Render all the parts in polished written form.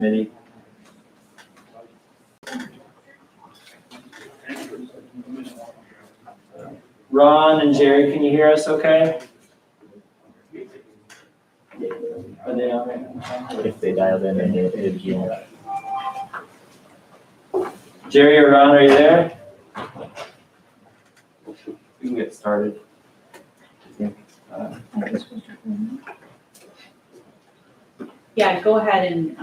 Committee. Ron and Jerry, can you hear us okay? Are they on right? If they dialed in and it, you know. Jerry or Ron, are you there? We can get started. Yeah, go ahead and,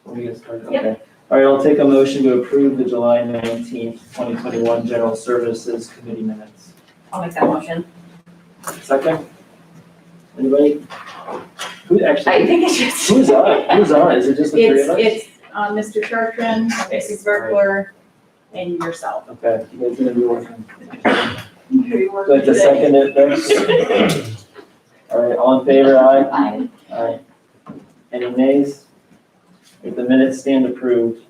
We get started, Yep. okay. All right, I'll take a motion to approve the July 19th, 2021 General Services Committee minutes. I'll make that motion. Second? Anybody? Who I actually, think it's just. who's on? Who's on? Is it just the three of us? It's Mr. Chartrand, Mrs. Berkler, and yourself. Okay, you guys gonna be working. You're working Like to today. second it then? All right, all in favor, aye? Aye. Aye. Any nays? If the minutes stand approved.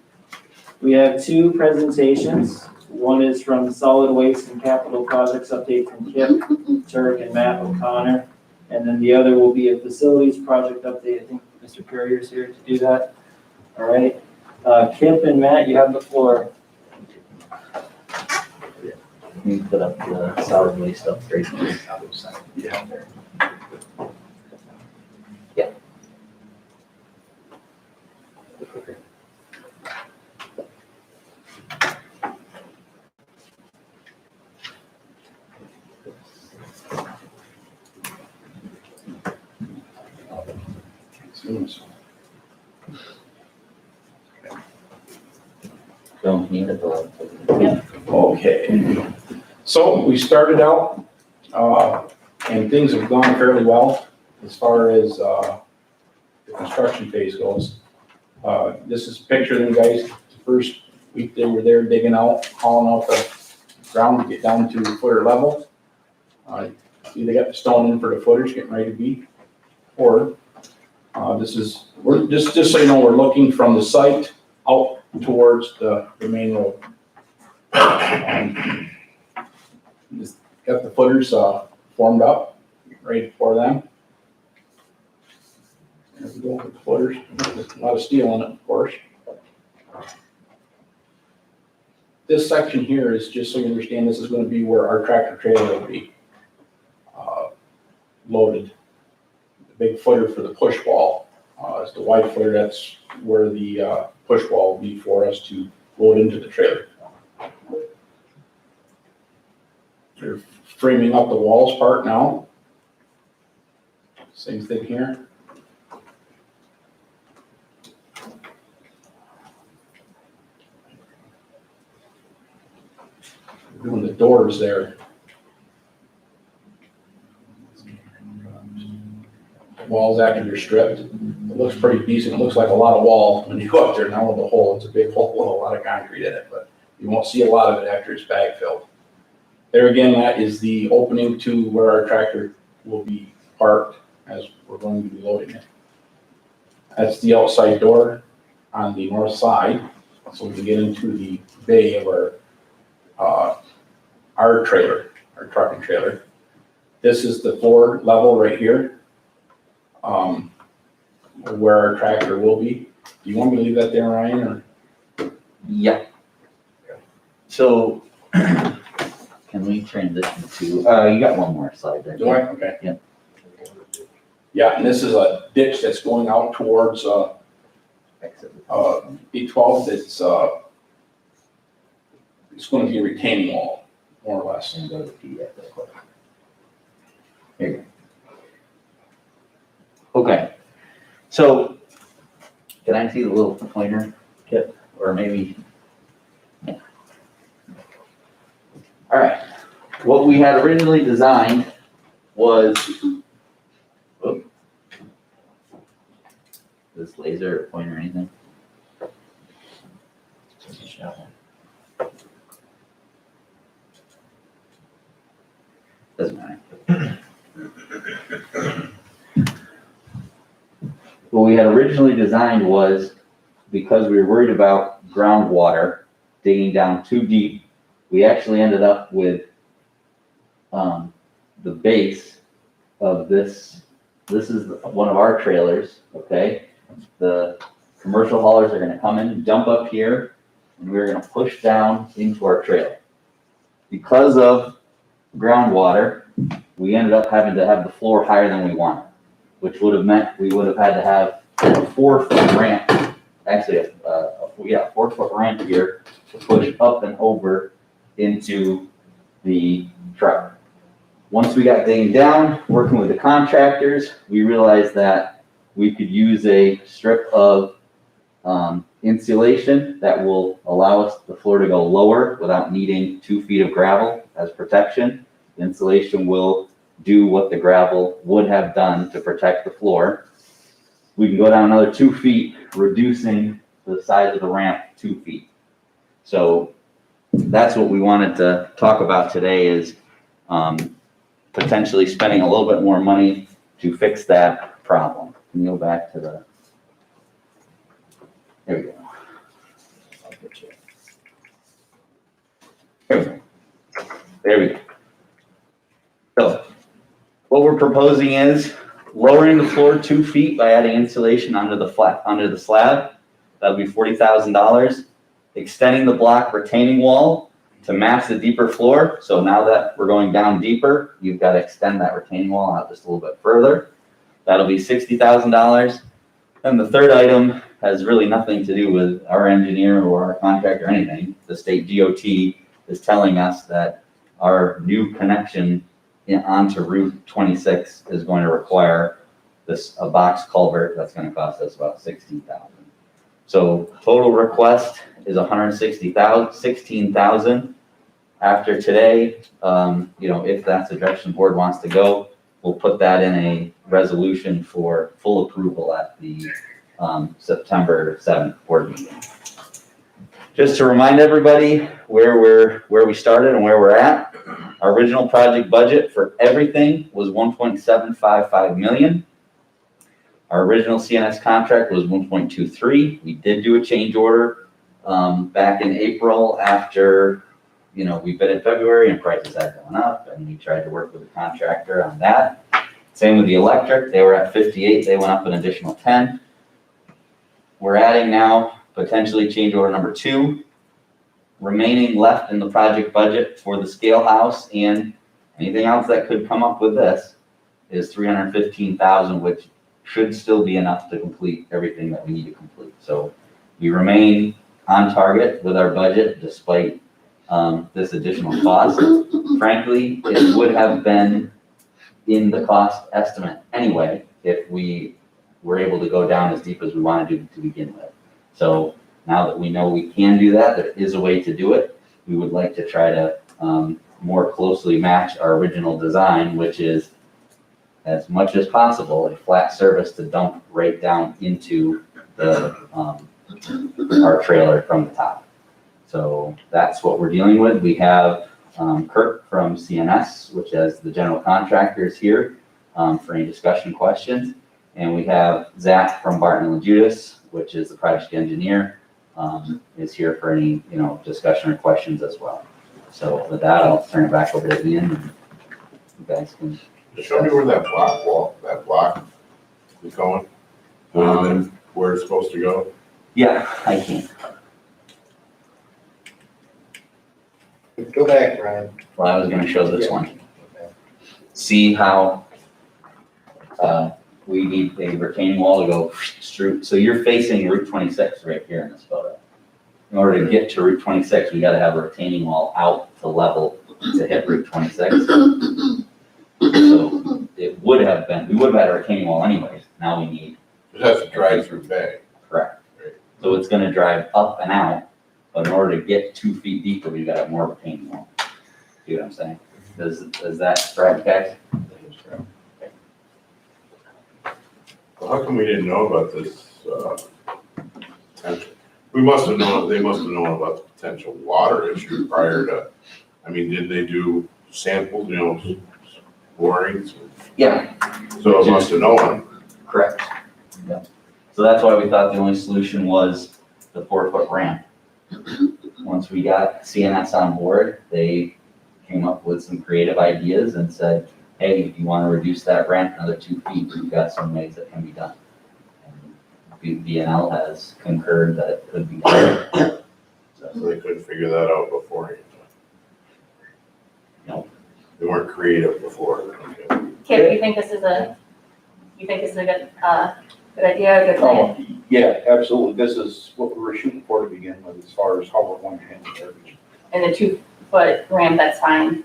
We have two presentations. One is from Solid Waste and Capital Projects update from Kip Turk and Matt O'Connor. And then the other will be a facilities project update. I think Mr. Courier's here to do that. All right. Kip and Matt, you have the floor. We put up the solid waste upgrade. Yeah. Yeah. Don't need it though. Okay, so we started out, and things have gone fairly well as far as, the construction phase goes. This is a picture of them guys, the first week they were there digging out, hauling out the ground to get down to footer level. See, they got the stone in for the footers, getting ready to be poured. We're just so you know, we're looking from the site out towards the main road. Just got the footers formed up, ready for them. There we go with the footers. There's a lot of steel in it, of course. This section here is, just so you understand, this is going to be where our tractor trailer will be loaded. The big footer for the push wall is the wide footer. That's where the push wall will be for us to load into the trailer. They're framing up the walls part now. Same thing here. Doing the doors there. Walls after they're stripped. It looks pretty decent. It looks like a lot of wall when you go up there. Now with the hole, it's a big hole with a lot of concrete in it, but you won't see a lot of it after it's bag filled. There again, that is the opening to where our tractor will be parked as we're going to be loading it. That's the outside door on the north side, so we can get into the bay of our trailer, our trucking trailer. This is the floor level right here, where our tractor will be. Do you want me to leave that there, Ryan, or? Yeah. So, can we transition to, you got one more slide there. Do I? Okay. Yeah. Yeah, and this is a ditch that's going out towards, Exit. B12. It's going to be a retaining wall, more or less. And go to PDF real quick. Here you go. Okay, so can I see the little pointer? Yep. Or maybe, yeah. All right, what we had originally designed was, whoop. This laser or pointer or anything? Doesn't matter. What we had originally designed was, because we were worried about groundwater digging down too deep, we actually ended up with the base of this. This is one of our trailers, okay? The commercial haulers are gonna come in, dump up here, and we're gonna push down into our trailer. Because of groundwater, we ended up having to have the floor higher than we wanted, which would have meant we would have had to have a 4-foot ramp, actually a 4-foot ramp here to push up and over into the truck. Once we got digging down, working with the contractors, we realized that we could use a strip of insulation that will allow us the floor to go lower without needing 2 feet of gravel as protection. The insulation will do what the gravel would have done to protect the floor. We can go down another 2 feet, reducing the size of the ramp 2 feet. So that's what we wanted to talk about today is potentially spending a little bit more money to fix that problem. Can you go back to the, there we go. There we go. So what we're proposing is lowering the floor 2 feet by adding insulation under the slab. That'll be $40,000. Extending the block retaining wall to match the deeper floor. So now that we're going down deeper, you've got to extend that retaining wall out just a little bit further. That'll be $60,000. And the third item has really nothing to do with our engineer or our contractor or anything. The state DOT is telling us that our new connection onto Route 26 is going to require a box culvert that's going to cost us about $16,000. So total request is $16,000. After today, if that's the direction the board wants to go, we'll put that in a resolution for full approval at the September 7th board meeting. Just to remind everybody where we started and where we're at, our original project budget for everything was $1.755 million. Our original CNS contract was 1.23. We did do a change order back in April after, we bid in February and prices had gone up, and we tried to work with the contractor on that. Same with the electric. They were at 58. They went up an additional 10. We're adding now potentially change order number 2. Remaining left in the project budget for the scale house and anything else that could come up with this is $315,000, which should still be enough to complete everything that we need to complete. So we remain on target with our budget despite this additional cost. Frankly, it would have been in the cost estimate anyway if we were able to go down as deep as we want to do to begin with. So now that we know we can do that, there is a way to do it. We would like to try to more closely match our original design, which is as much as possible a flat surface to dump right down into the our trailer from the top. So that's what we're dealing with. We have Kirk from CNS, which is the general contractor, is here for any discussion questions. And we have Zach from Barton and Judas, which is the project engineer, is here for any discussion or questions as well. So with that, I'll turn it back over to Ian, and you guys can Show me where that block is going, where it's supposed to go. Yeah, I can. Go back, Brian. Well, I was gonna show this one. See how we need a retaining wall to go through. So you're facing Route 26 right here in this photo. In order to get to Route 26, we gotta have a retaining wall out to level to hit Route 26. So it would have been, we would have had a retaining wall anyways. Now we need. It has to drive through bay. Correct. So it's gonna drive up and out, but in order to get 2 feet deeper, we've got to have more retaining wall. See what I'm saying? Does that strike, guys? Well, how come we didn't know about this, potential? We must have known, they must have known about the potential water issue prior to, did they do samples, borings? Yeah. So it must have known. Correct. Yeah. So that's why we thought the only solution was the 4-foot ramp. Once we got CNS on board, they came up with some creative ideas and said, hey, if you want to reduce that ramp another 2 feet, we've got some ways that can be done. And BNL has concurred that it could be done. So they couldn't figure that out beforehand. No. They weren't creative before. Okay. Kip, you think this is a good, good idea, a good plan? Yeah, absolutely. This is what we were shooting for to begin with, as far as how we're going to handle garbage. And the 2-foot ramp, that's fine.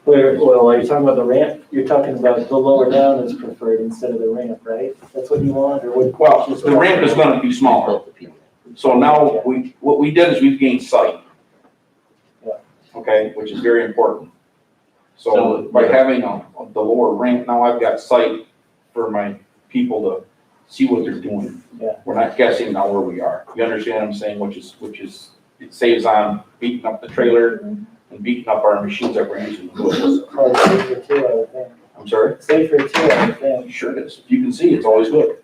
Well, are you talking about the ramp? You're talking about the lower down is preferred instead of the ramp, right? That's what you want, or what? Well, the ramp is gonna be smaller. Built the people. So now, what we did is we've gained sight. Yeah. Okay, which is very important. So So- by having the lower ramp, now I've got sight for my people to see what they're doing. Yeah. We're not guessing now where we are. You understand what I'm saying, which is, it saves on beating up the trailer and beating up our machines that we're using. Probably safer too, I would think. I'm sorry? Safer too, I would think. Sure it is. If you can see, it's always good.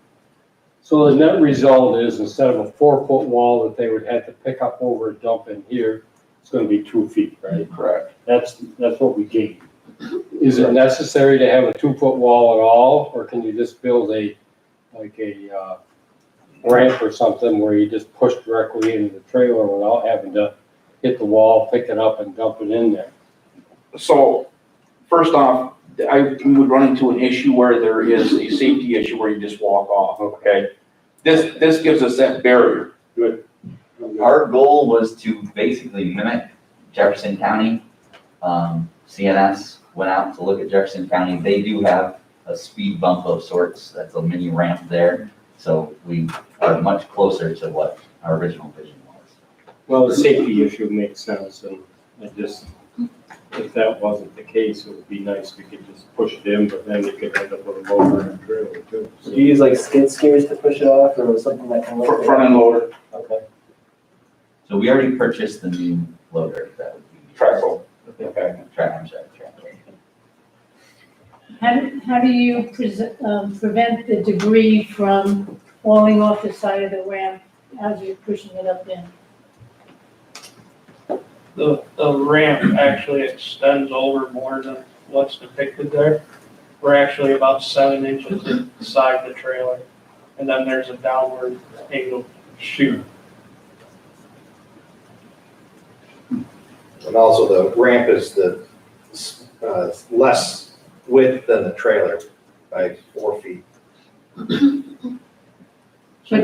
So the net result is, instead of a 4-foot wall that they would have to pick up over and dump in here, it's gonna be 2 feet, right? Correct. That's what we gain. Is it necessary to have a 2-foot wall at all, or can you just build a ramp or something where you just push directly into the trailer without having to hit the wall, pick it up and dump it in there? So, first off, we would run into an issue where there is a safety issue where you just walk off, okay? This gives us that barrier. Good. Our goal was to basically mimic Jefferson County. CNS went out to look at Jefferson County. They do have a speed bump of sorts. That's a mini ramp there. So we are much closer to what our original vision was. Well, the safety issue makes sense, and if that wasn't the case, it would be nice if you could just push it in, but then you could end up with a loader and a trailer too. Do you use like skid steers to push it off, or something that can lift it? Front end loader, Okay. So we already purchased the new loader that would be. trackle. Okay. I'm sorry, track. How do you prevent the debris from falling off the side of the ramp as you're pushing it up in? The ramp actually extends over more than what's depicted there. We're actually about 7 inches inside the trailer, and then there's a downward angle chute. And also the ramp is the less width than the trailer by 4 feet. But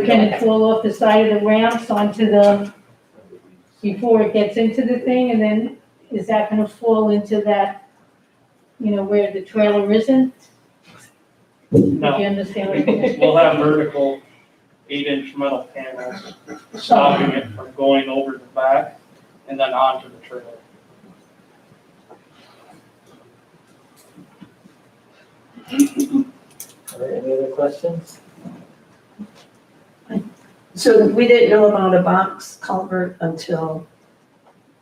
can it fall off the side of the ramps before it gets into the thing, and then is that gonna fall into that, where the trailer isn't? Do you No, understand what I mean? we'll have vertical 8-inch metal panels stopping it from going over the back and then onto the trailer. All right, any other questions? So we didn't know about a box culvert until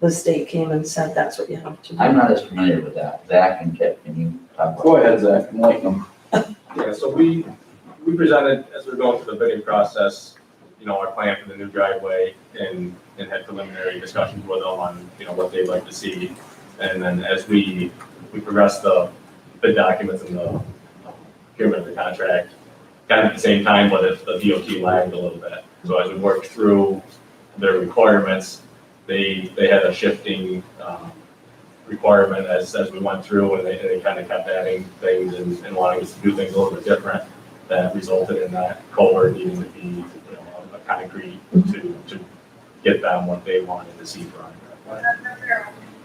the state came and said that's what you have to do. I'm not as familiar with that. Zach and Kip, can you talk about? Go ahead, Zach, enlighten them. Yeah, so we presented, as we we're going through the bidding process, our plan for the new driveway and had preliminary discussions with them on, what they'd like to see. And then as we progressed the bid documents and the procurement of the contract, kind of at the same time, but if the DOT lagged a little bit. So as we worked through their requirements, they had a shifting requirement as we went through, and they kind of kept adding things and wanting us to do things a little bit different. That resulted in that culvert needing to be, a concrete to get them what they wanted to see from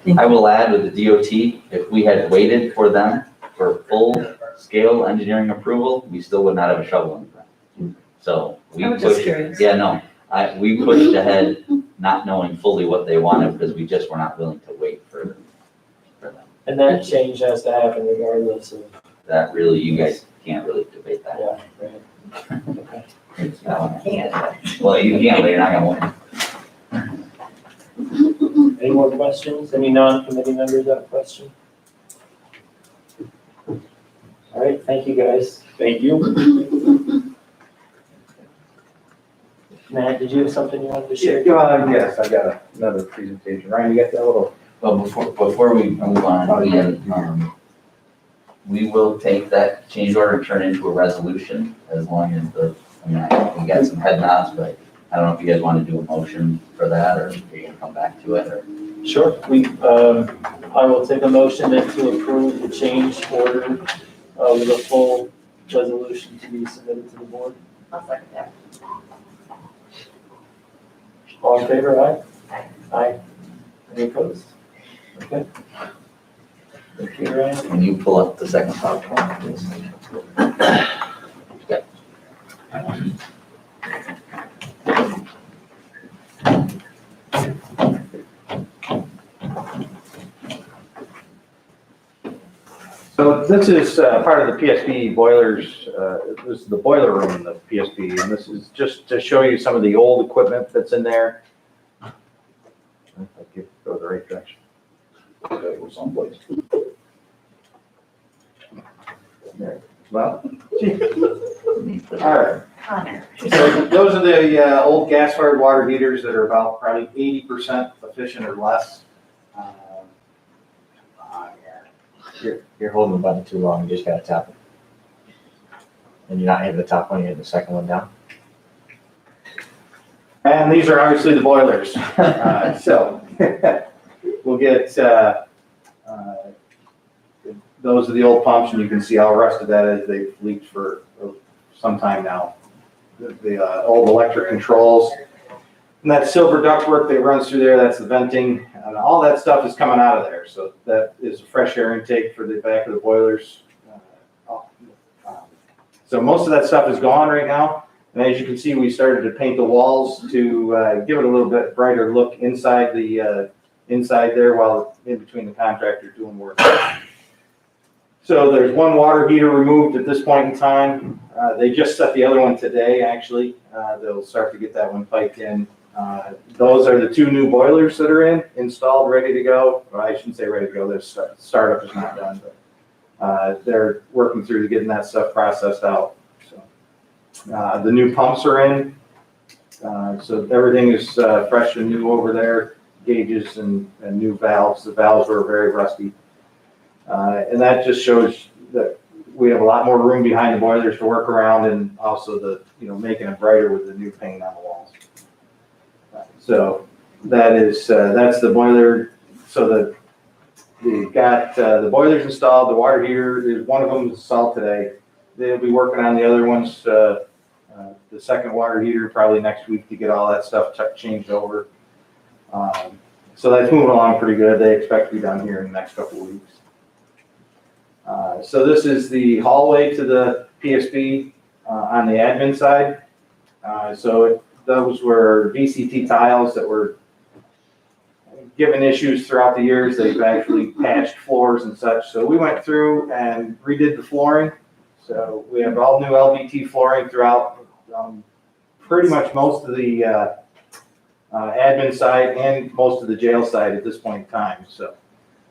it. I will add with the DOT, if we had waited for them for full-scale engineering approval, we still would not have a shovel in front. So we I was just pushed, curious. yeah, no, we pushed ahead not knowing fully what they wanted because we just were not willing to wait for them. And that change has to happen regardless of, That really, you guys can't really debate that. yeah, right. Okay. That one. Well, you can, but you're not gonna win. Any more questions? Any non-committee members have a question? All right, thank you, guys. Thank you. Matt, did you have something you wanted to share? Yes, I got another presentation. Ryan, you got that little? Well, before we move on, we will take that change order and turn it into a resolution as long as the I mean, I think we got some head nods, but I don't know if you guys want to do a motion for that, or if you're gonna come back to it, or. Sure, I will take a motion then to approve the change order with a full resolution to be submitted to the board. I'll second that. All in favor, aye? Aye. Any opposed? Okay. Thank you, Ryan. Can you pull up the second PowerPoint, please? So this is part of the PSP boilers, this is the boiler room in the PSP, and this is just to show you some of the old equipment that's in there. If I could go the right direction. Go someplace. There, well. All right. Connor. So those are the old gas-fired water heaters that are about probably 80% efficient or less. You're holding the button too long, you just gotta tap it. And you're not hitting the top one, you're hitting the second one down. And these are obviously the boilers. So we'll get, those are the old pumps, and you can see how rusted that is. They've leaked for some time now. The old electric controls. And that silver ductwork that runs through there, that's the venting, and all that stuff is coming out of there. So that is a fresh air intake for the back of the boilers. So most of that stuff is gone right now. And as you can see, we started to paint the walls to give it a little bit brighter look inside the inside there while in between the contractor doing work. So there's one water heater removed at this point in time. They just set the other one today, actually. They'll start to get that one piped in. Those are the two new boilers that are installed, ready to go. Well, I shouldn't say ready to go. Their startup is not done, but they're working through getting that stuff processed out. So the new pumps are in. So everything is fresh and new over there. Gauges and new valves. The valves were very rusty. And that just shows that we have a lot more room behind the boilers to work around, and also the, making it brighter with the new paint on the walls. So that is, that's the boiler. So we've got the boilers installed. The water heater is one of them installed today. They'll be working on the other ones, the second water heater probably next week to get all that stuff changed over. So that's moving along pretty good. They expect to be done here in the next couple of weeks. So this is the hallway to the PSP on the admin side. Those were VCT tiles that were given issues throughout the years. They've actually patched floors and such. So we went through and redid the flooring. So we have all new LVT flooring throughout pretty much most of the admin side and most of the jail side at this point in time. So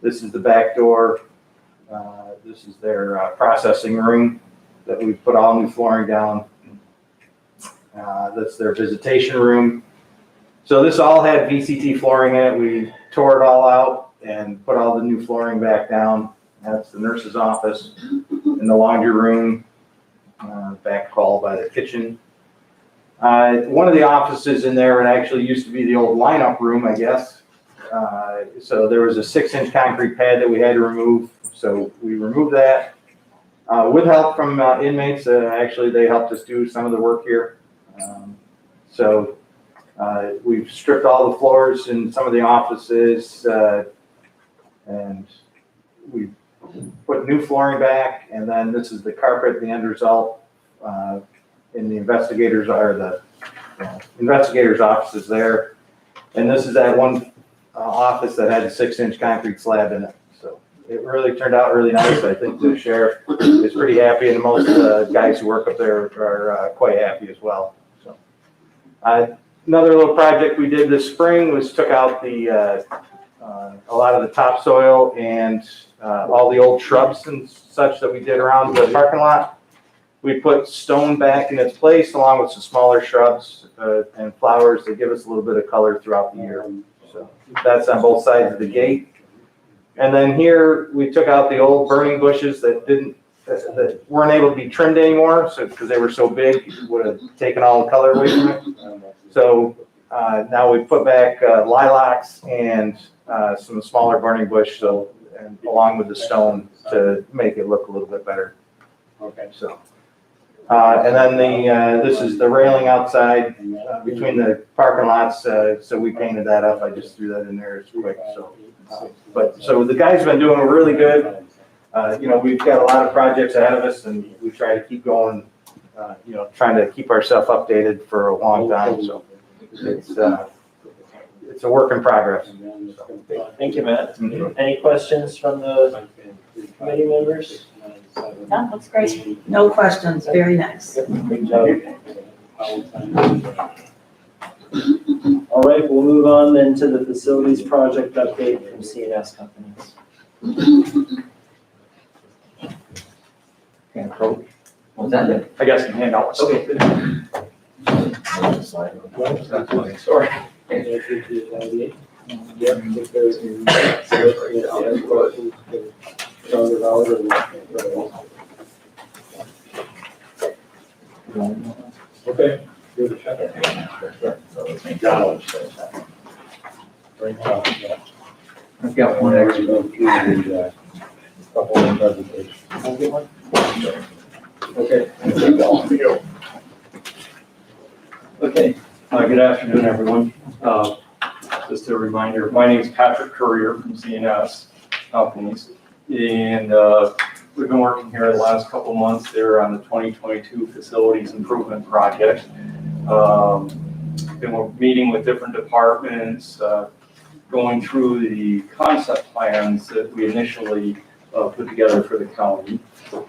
this is the back door. This is their processing room that we put all new flooring down. That's their visitation room. So this all had VCT flooring in it. We tore it all out and put all the new flooring back down. That's the nurse's office and the laundry room, back hall by the kitchen. One of the offices in there, it actually used to be the old lineup room, I guess. So there was a 6-inch concrete pad that we had to remove. So we removed that with help from inmates. Actually, they helped us do some of the work here. So we've stripped all the floors in some of the offices, and we put new flooring back. And then this is the carpet, the end result in the investigators' offices there. And this is that one office that had a 6-inch concrete slab in it. So it really turned out really nice. I think the sheriff is pretty happy, and most of the guys who work up there are quite happy as well. So another little project we did this spring was took out a lot of the topsoil and all the old shrubs and such that we did around the parking lot. We put stone back in its place along with some smaller shrubs and flowers to give us a little bit of color throughout the year. So that's on both sides of the gate. And then here we took out the old burning bushes that didn't that weren't able to be trimmed anymore, so, because they were so big, it would have taken all the color away from it. So, now we put back lilacs and, some smaller burning bush, so, and along with the stone to make it look a little bit better. Okay. So, and then this is the railing outside, between the parking lots, so we painted that up. I just threw that in there as quick, so. So the guys have been doing really good. We've got a lot of projects ahead of us and we try to keep going, trying to keep ourselves updated for a long time, so it's a work in progress. Thank you, Matt. Any questions from the committee members? No, looks great. No questions, very nice. Good job. All right, we'll move on then to the facilities project update from CNS companies. What was that? I got some handouts. Okay. Sorry. Okay. Give it a shot. I've got one extra. Couple of presentations. Okay. Okay, good afternoon, everyone. Just a reminder, my name is Patrick Courier from CNS Companies, and we've been working here the last couple months there on the 2022 Facilities Improvement Project. Been meeting with different departments, going through the concept plans that we initially put together for the county.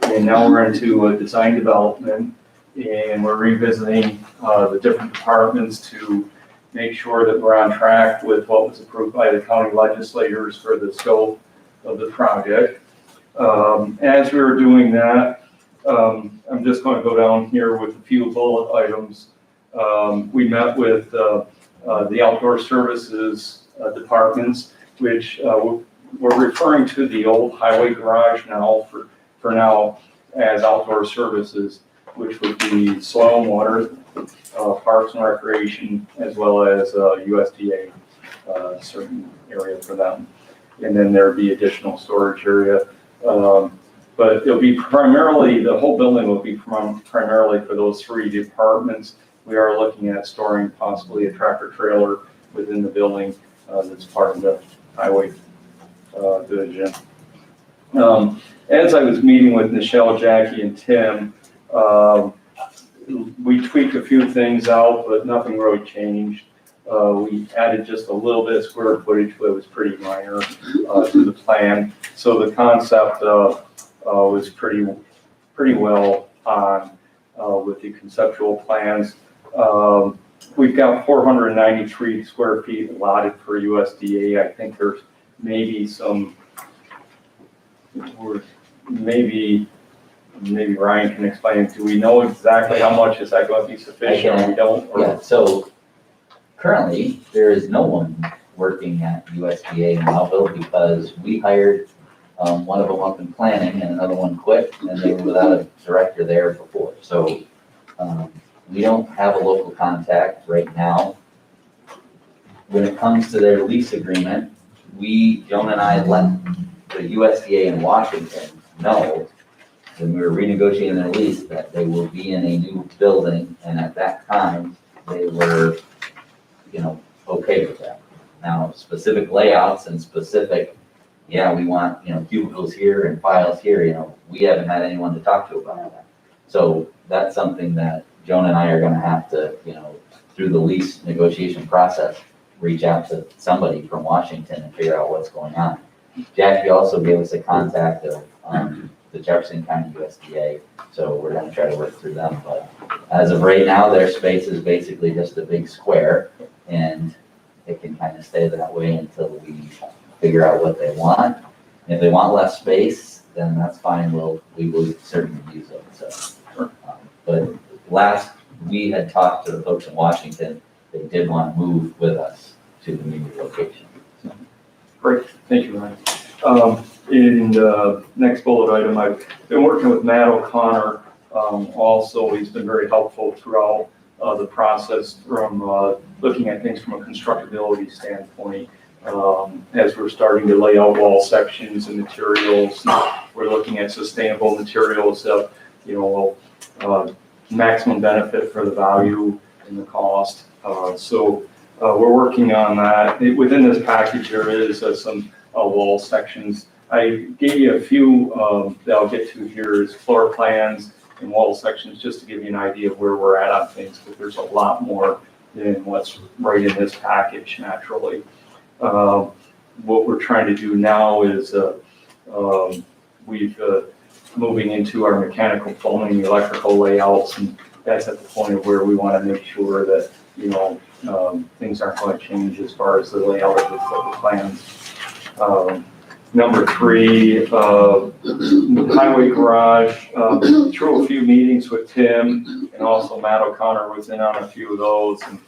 And now we're into design development, and we're revisiting the different departments to make sure that we're on track with what was approved by the county legislators for the scope of the project. As we were doing that, I'm just going to go down here with a few bullet items. We met with the outdoor services departments, which we're referring to the old highway garage now for now as outdoor services, which would be soil and water, parks and recreation, as well as USDA, certain area for them. And then there'd be additional storage area. But it'll be primarily, the whole building will be primarily for those three departments. We are looking at storing possibly a tractor trailer within the building that's part of the highway division. As I was meeting with Michelle, Jackie, and Tim, we tweaked a few things out, but nothing really changed. We added just a little bit of square footage, but it was pretty minor to the plan. So the concept was pretty well on with the conceptual plans. We've got 493 square feet allotted for USDA. I think there's maybe some, maybe Ryan can explain. Do we know exactly how much is that going to be sufficient? We don't? Or? Yeah, so currently, there is no one working at USDA in Melville because we hired one of them up in planning and another one quit, and they were without a director there before. So we don't have a local contact right now. When it comes to their lease agreement, Joan and I let the USDA in Washington know when we were renegotiating their lease that they will be in a new building, and at that time, they were, okay with that. Now, specific layouts and specific, we want, cubicles here and files here, we haven't had anyone to talk to about that. So that's something that Joan and I are gonna have to, through the lease negotiation process, reach out to somebody from Washington and figure out what's going on. Jackie also gave us a contact of the Jefferson County USDA, so we're gonna try to work through them. But as of right now, their space is basically just a big square, and it can kind of stay that way until we figure out what they want. And if they want less space, then that's fine. We will certainly use it. So, but last we had talked to the folks in Washington, they did want to move with us to the new location. Great, thank you, Ryan. In the next bullet item, I've been working with Matt O'Connor. Also, he's been very helpful throughout the process from looking at things from a constructability standpoint. As we're starting to lay out wall sections and materials, we're looking at sustainable materials that, will maximum benefit for the value and the cost. So we're working on that. Within this package, there is some wall sections. I gave you a few that I'll get to here is floor plans and wall sections, just to give you an idea of where we're at on things, but there's a lot more than what's right in this package naturally. What we're trying to do now is we've moving into our mechanical, plumbing, electrical layouts, and that's at the point of where we want to make sure that things aren't going to change as far as the layout of the plans. Number 3, highway garage, through a few meetings with Tim, and also Matt O'Connor was in on a few of those. And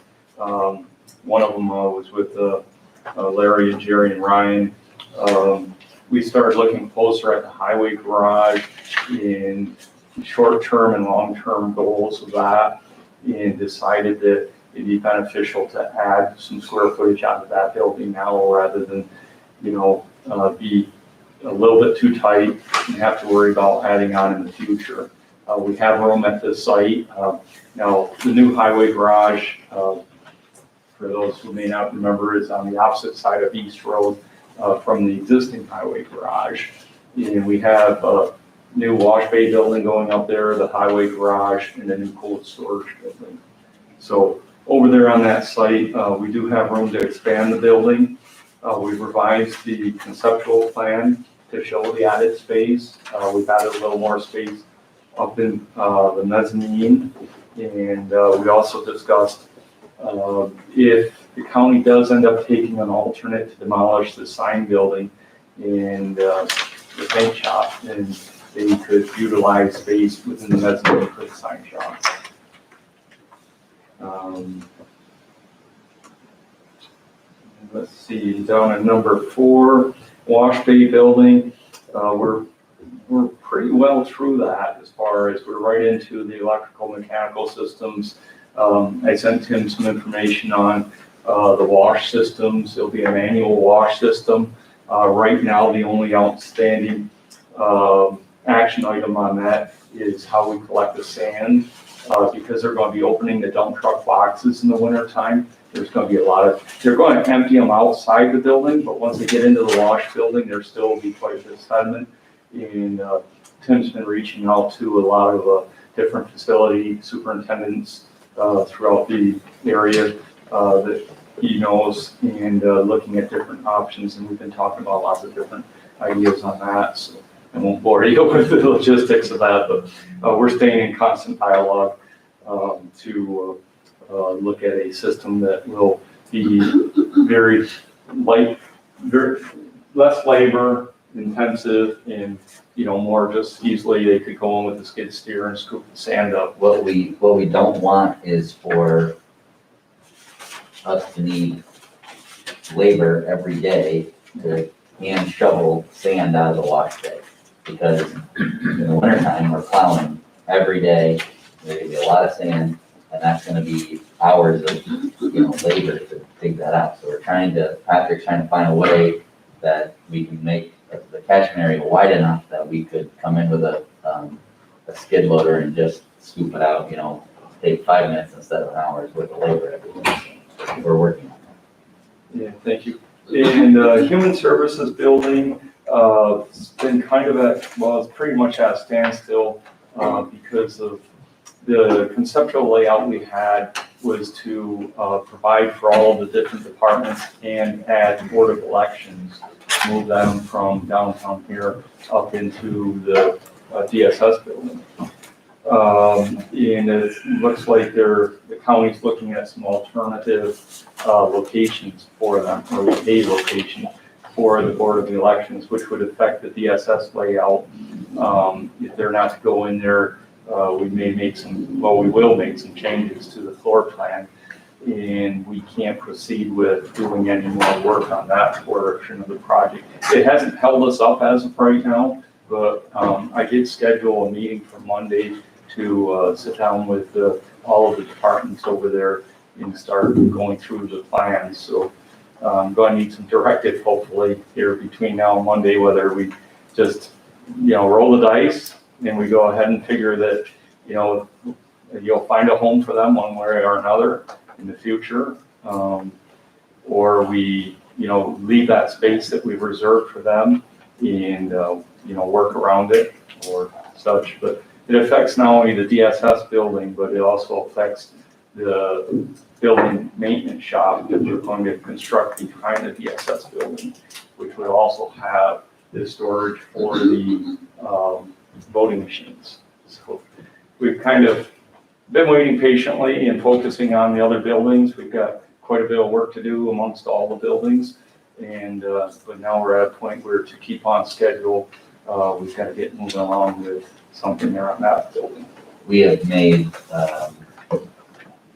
one of them was with Larry and Jerry and Ryan. We started looking closer at the highway garage in short-term and long-term goals of that, and decided that it'd be beneficial to add some square footage out of that building now rather than, be a little bit too tight and have to worry about adding on in the future. We have room at the site. Now, the new highway garage, for those who may not remember, is on the opposite side of East Road from the existing highway garage. And we have a new wash bay building going up there, the highway garage, and a new cold storage building. So over there on that site, we do have room to expand the building. We've revised the conceptual plan to show the added space. We've added a little more space up in the mezzanine. And we also discussed if the county does end up taking an alternate to demolish the sign building and the paint shop, then they could utilize space within the mezzanine for the sign shop. Let's see, down at number 4, wash bay building. We're pretty well through that as far as we're right into the electrical mechanical systems. I sent Tim some information on the wash systems. It'll be a manual wash system. Right now, the only outstanding action item on that is how we collect the sand, because they're going to be opening the dump truck boxes in the winter time. There's going to be they're going to empty them outside the building, but once they get into the wash building, there still will be quite a bit of sediment. And Tim's been reaching out to a lot of different facility superintendents throughout the area that he knows, and looking at different options. And we've been talking about lots of different ideas on that. So I won't bore you with the logistics of that, but we're staying in constant dialogue to look at a system that will be very less labor intensive, and more just easily they could go in with a skid steer and scoop the sand up. What we don't want is for us to need labor every day to hand shovel sand out of the wash bay, because in the wintertime we're plowing every day. There's gonna be a lot of sand, and that's gonna be hours of labor to dig that out. So Patrick's trying to find a way that we can make the catchment area wide enough that we could come in with a skid loader and just scoop it out, take 5 minutes instead of an hour's worth of labor every day. So we're working on that. Yeah, thank you. And human services building, it's been kind of it's pretty much at a standstill because of the conceptual layout we had was to provide for all of the different departments and add Board of Elections, move them from downtown here up into the DSS building. And it looks like the county's looking at some alternative locations for them, or a location for the Board of Elections, which would affect the DSS layout. If they're not to go in there, we will make some changes to the floor plan. and we can't proceed with doing any more work on that portion of the project. It hasn't held us up as of right now, but I did schedule a meeting for Monday to sit down with all of the departments over there and start going through the plans. So I'm going to need some directive hopefully here between now and Monday, whether we just, roll the dice and we go ahead and figure that, you'll find a home for them one way or another in the future. Or we, leave that space that we've reserved for them and, work around it or such. But it affects not only the DSS building, but it also affects the building maintenance shop that we're going to construct behind the DSS building, which would also have the storage for the voting machines. So we've kind of been waiting patiently and focusing on the other buildings. We've got quite a bit of work to do amongst all the buildings. And, but now we're at a point where to keep on schedule, we've got to get moving along with something there on that building. We have made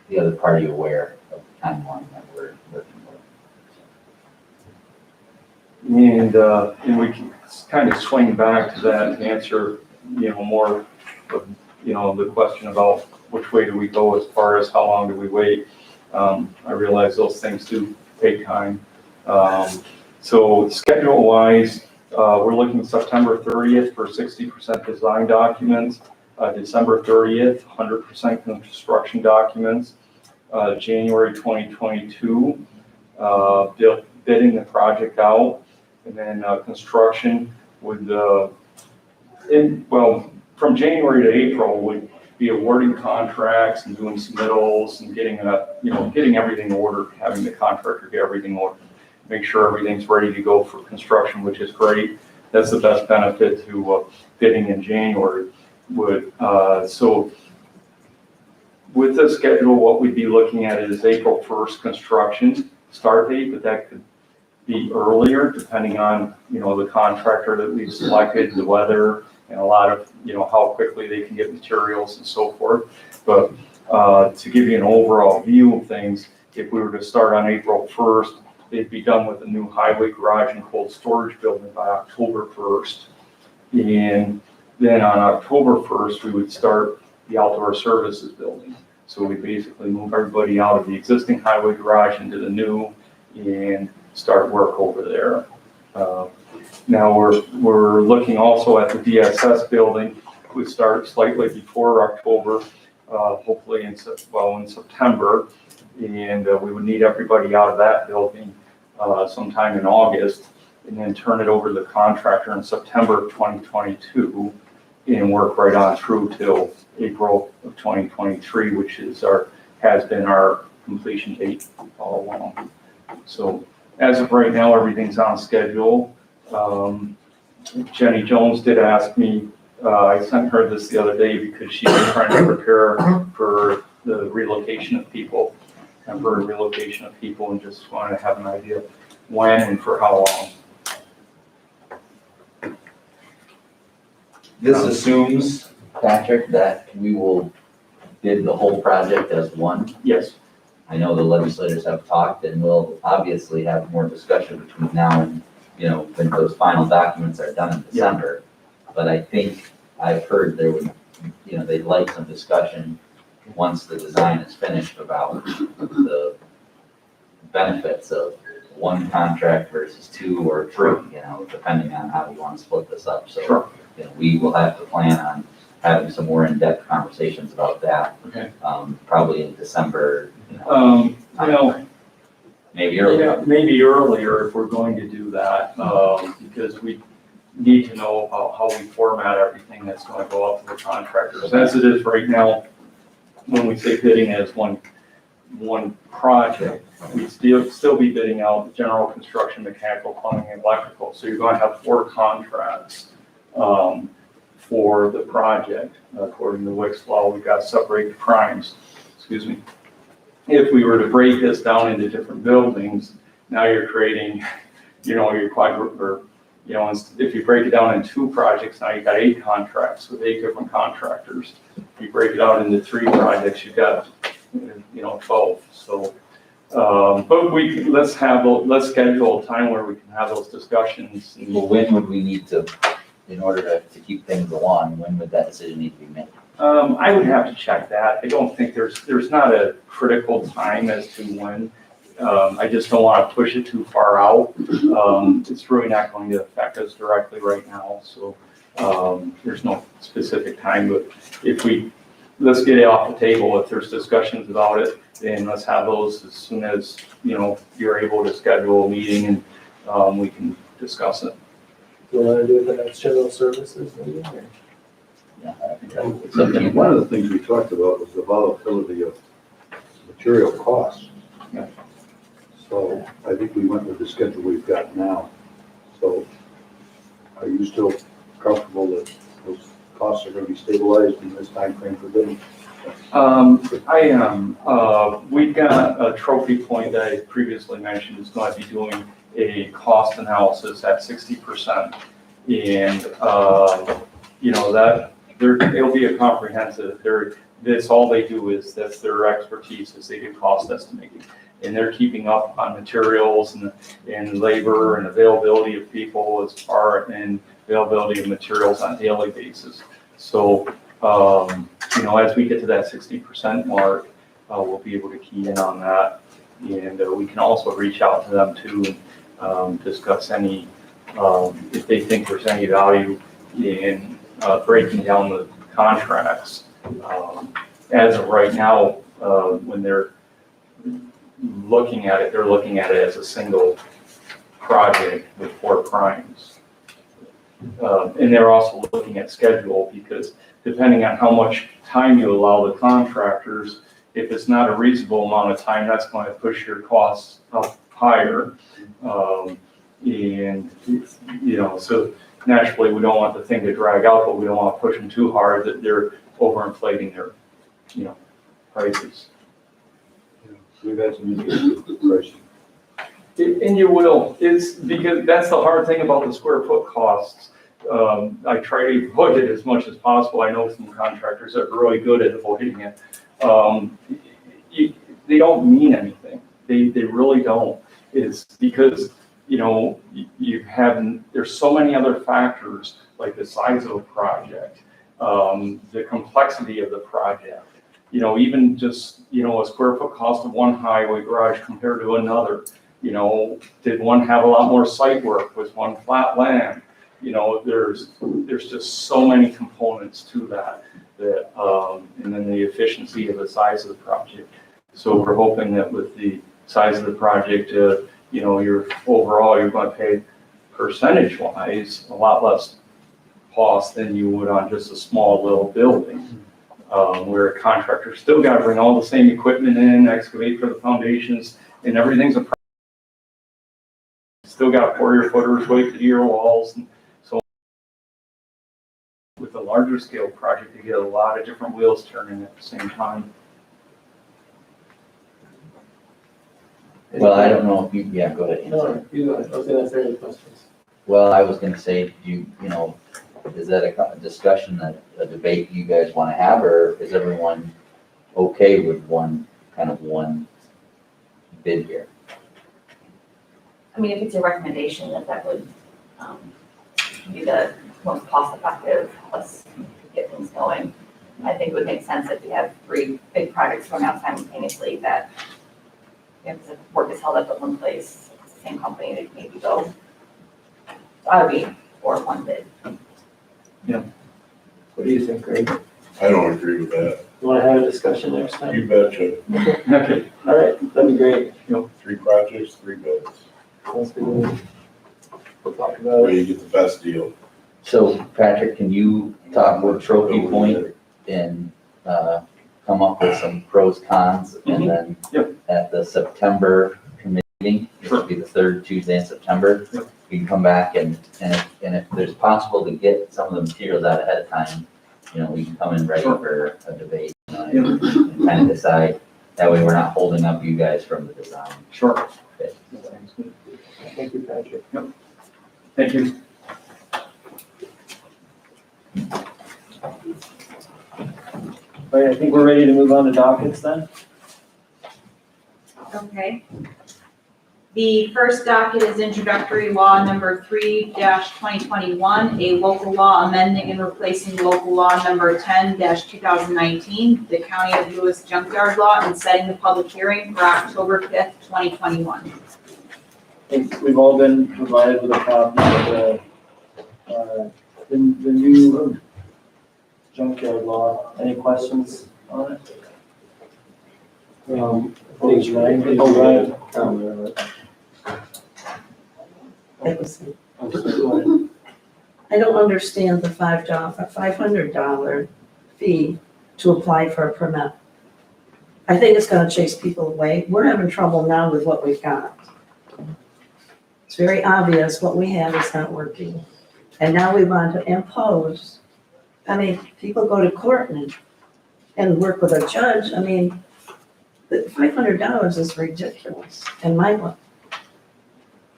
the other party aware of the timeline that we're working with. And we can kind of swing back to that to answer, more of, the question about which way do we go as far as how long do we wait. I realize those things do take time. So schedule wise, we're looking September 30th for 60% design documents, December 30th, 100% construction documents, January 2022, bidding the project out, and then construction would, from January to April would be awarding contracts and doing submittals and getting everything ordered, having the contractor get everything ordered, make sure everything's ready to go for construction, which is great. That's the best benefit to bidding in January. So with the schedule, what we'd be looking at is April 1st construction start date, but that could be earlier depending on, the contractor that we've selected, the weather, and a lot of, how quickly they can get materials and so forth. But to give you an overall view of things, if we were to start on April 1st, they'd be done with the new highway garage and cold storage building by October 1st. And then on October 1st, we would start the outdoor services building. So we basically move everybody out of the existing highway garage into the new and start work over there. Now we're looking also at the DSS building. We start slightly before October, hopefully in September. And we would need everybody out of that building sometime in August, and then turn it over to the contractor in September of 2022 and work right on through till April of 2023, which has been our completion date all along. So as of right now, everything's on schedule. Jenny Jones did ask me, I sent her this the other day because she was trying to prepare for the relocation of people, temporary relocation of people, and just wanted to have an idea when and for how long. This assumes, Patrick, that we will bid the whole project as one. Yes. I know the legislators have talked, and we'll obviously have more discussion between now and, when those final documents are done in December. But I think I've heard there would, they'd like some discussion once the design is finished about the benefits of one contract versus two or three, depending on how you want to split this up. So, Sure. We will have to plan on having some more in-depth conversations about that. Okay. Probably in December. Maybe earlier. Yeah, maybe earlier if we're going to do that, because we need to know how we format everything that's going to go out to the contractors. As it is right now, when we say bidding as one project, we still be bidding out general construction, mechanical, plumbing, and electrical. So you're going to have 4 contracts for the project. According to Wick's law, we've got to separate the crimes. Excuse me. If we were to break this down into different buildings, now you're creating, your quadruple, or, if you break it down in 2 projects, now you've got 8 contracts with 8 different contractors. If you break it out into 3 projects, you've got, 12, so. But let's schedule a time where we can have those discussions. Well, when would we need to, in order to keep things along, when would that decision need to be made? I would have to check that. I don't think there's not a critical time as to when. I just don't want to push it too far out. It's really not going to affect us directly right now, so there's no specific time. But let's get it off the table. If there's discussions about it, then let's have those as soon as, you're able to schedule a meeting and we can discuss it. Do you want to do it the next general services meeting or? Yeah, I think that's up to you. One of the things we talked about was the volatility of material costs. Yeah. So I think we went with the schedule we've got now. So are you still comfortable that those costs are going to be stabilized in this timeframe for bidding? I am. We've got a trophy point that I previously mentioned is going to be doing a cost analysis at 60%. And, it'll be a comprehensive, that's all they do that's their expertise is they do cost estimating. And they're keeping up on materials and labor and availability of people and availability of materials on a daily basis. So, as we get to that 60% mark, we'll be able to key in on that. And we can also reach out to them too and discuss any, if they think there's any value in breaking down the contracts. As of right now, when they're looking at it, they're looking at it as a single project with 4 primes. And they're also looking at schedule because depending on how much time you allow the contractors, if it's not a reasonable amount of time, that's going to push your costs up higher. So naturally we don't want the thing to drag out, but we don't want to push them too hard that they're overinflating their, prices. We've had some issues with pricing. And you will, it's because that's the hard thing about the square foot costs. I try to avoid it as much as possible. I know some contractors are really good at avoiding it. They don't mean anything. They really don't. It's because, there's so many other factors like the size of a project, the complexity of the project. Even just, a square foot cost of one highway garage compared to another. Did one have a lot more site work? Was one flat land? There's just so many components to that, and then the efficiency of the size of the project. So we're hoping that with the size of the project, you're going to pay percentage-wise a lot less cost than you would on just a small little building, where a contractor still got to bring all the same equipment in, excavate for the foundations, and everything's still got to pour your footers, wait to your walls, and so with a larger scale project, you get a lot of different wheels turning at the same time. Well, I don't know if you, yeah, go ahead. No, you go ahead. I was going to answer any questions. Well, I was gonna say, is that a discussion, a debate you guys wanna have, or is everyone okay with one bid here? I mean, if it's your recommendation that would be the most cost effective, let's get things going. I think it would make sense if we have 3 big projects going out simultaneously that if the work is held up at one place, it's the same company, they maybe go. So I would be for one bid. What do you think, Greg? I don't agree with that. You want to have a discussion next time? You betcha. Okay. All right, that'd be great. 3 projects, 3 bids. Sounds good. We'll talk That about way it. you get the best deal. So Patrick, can you talk with Trophy Point and come up with some pros, cons, and then at the September meeting, which will be the 3rd Tuesday in September, we can come back and if there's possible to get some of the materials out ahead of time, we can come in ready for a debate, and kind of decide. That way we're not holding up you guys from the design. Sure. Okay. Thank you, Patrick. Thank you. All right, I think we're ready to move on to dockets then. Okay. The first docket is introductory law number 3-2021, a local law amending and replacing local law number 10-2019, the County of Lewis junkyard law, and setting the public hearing for October 5th, 2021. I think we've all been provided with a copy of the new junkyard law. Any questions on it? Page 9. Oh, right. It was- I'm sorry, go ahead. I don't understand the $500 fee to apply for a permit. I think it's gonna chase people away. We're having trouble now with what we've got. It's very obvious what we have is not working. And now we want to impose, I mean, people go to court and work with a judge. I mean, the $500 is ridiculous in my book.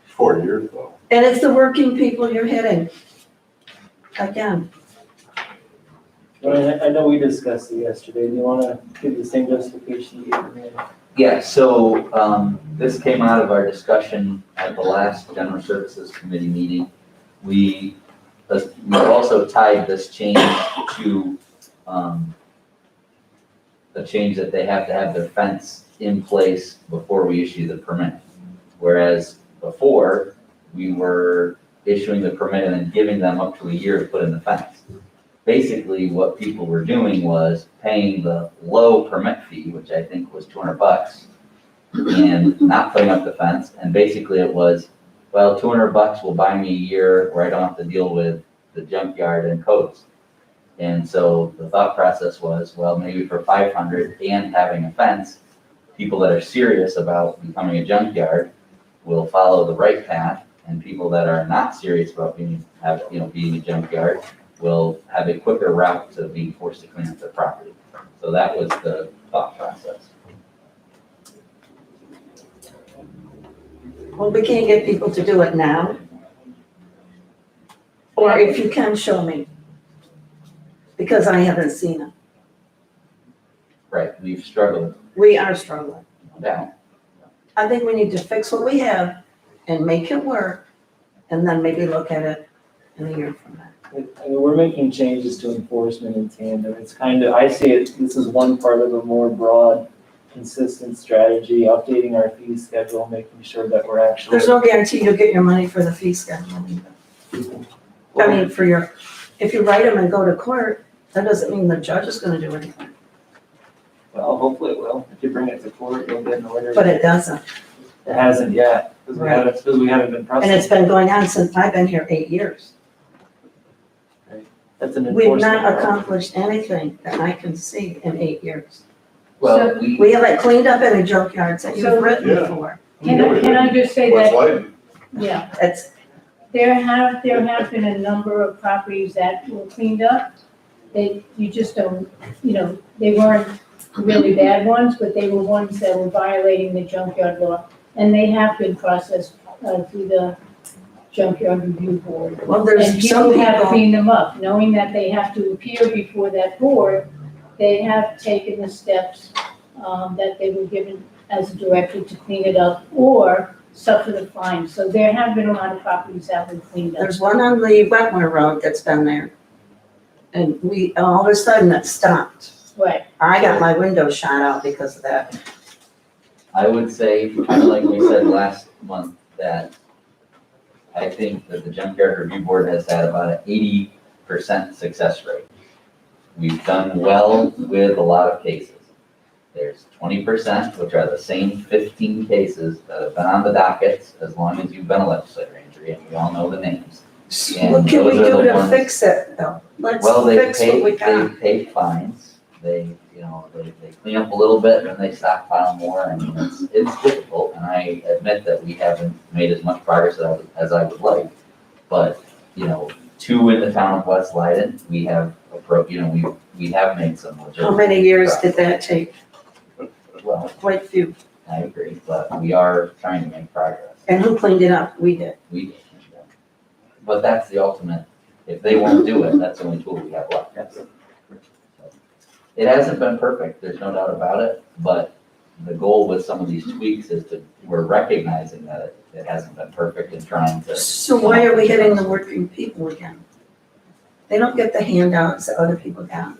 4 years though. And it's the working people you're hitting. Again, Well, I know we discussed it yesterday. Do you want to give the same justification you gave me? Yeah, so, this came out of our discussion at the last General Services Committee meeting. We also tied this change to, the change that they have to have their fence in place before we issue the permit. Whereas before, we were issuing the permit and then giving them up to a year to put in the fence. Basically, what people were doing was paying the low permit fee, which I think was $200, and not putting up the fence. And basically it was, well, $200 will buy me a year where I don't have to deal with the junkyard and codes. And so the thought process was, well, maybe for $500 and having a fence, people that are serious about becoming a junkyard will follow the right path, and people that are not serious about being a junkyard will have a quicker route to being forced to clean up their property. So that was the thought process. well, we can't get people to do it now. Or if you can, show me. Because I haven't seen it. Right, we've struggled We are struggling. down. I think we need to fix what we have and make it work, and then maybe look at it in a year from now. I mean, we're making changes to enforcement in tandem. It's kind of, I see it, this is one part of a more broad, consistent strategy, updating our fee schedule, making sure that we're actually. There's no guarantee you'll get your money for the fee schedule either. I mean, if you write them and go to court, that doesn't mean the judge is gonna do anything, Well, hopefully it will. If you bring it to court, you'll get an order. but it doesn't. It hasn't yet, because we haven't been And pressing. it's been going on since I've been here 8 years. That's an We've enforcement not problem. accomplished anything that I can see in 8 years. Well, We haven't cleaned up any junkyards that So- you've written Yeah. before. Can I just say What's that, lighting? yeah, It's, there have been a number of properties that were cleaned up. You just don't, they weren't really bad ones, but they were ones that were violating the junkyard law. And they have been processed through the junkyard review board. well, And there's some people have people, cleaned them up, knowing that they have to appear before that board. They have taken the steps that they were given as a directive to clean it up or suffer the fine. So there have been a lot of properties that were cleaned up. there's one on the Wetmore Road that's been there. And all of a sudden it stopped. Right. I got my window shot out because of that. I would say, kind of like we said last month, that I think that the junkyard review board has had about an 80% success rate. We've done well with a lot of cases. There's 20%, which are the same 15 cases that have been on the dockets as long as you've been a legislator, Andrea, and we all know the names. And What can we those are do the to ones- fix it though? Let's Well, they fix what we got. pay fines, they clean up a little bit, and they stockpile more, and it's difficult, and I admit that we haven't made as much progress as I would like. But, 2 in the town of West Leiden, we have we have made some legitimate. How many years did that take? Well, Quite a few. I agree, but we are trying to make progress. And who cleaned it up? We did. We, but that's the ultimate, if they won't do it, that's the only tool we have left. It hasn't been perfect, there's no doubt about it, but the goal with some of these tweaks is we're recognizing that it hasn't been perfect and trying to. So why are we getting the working people again? They don't get the handouts that other people got.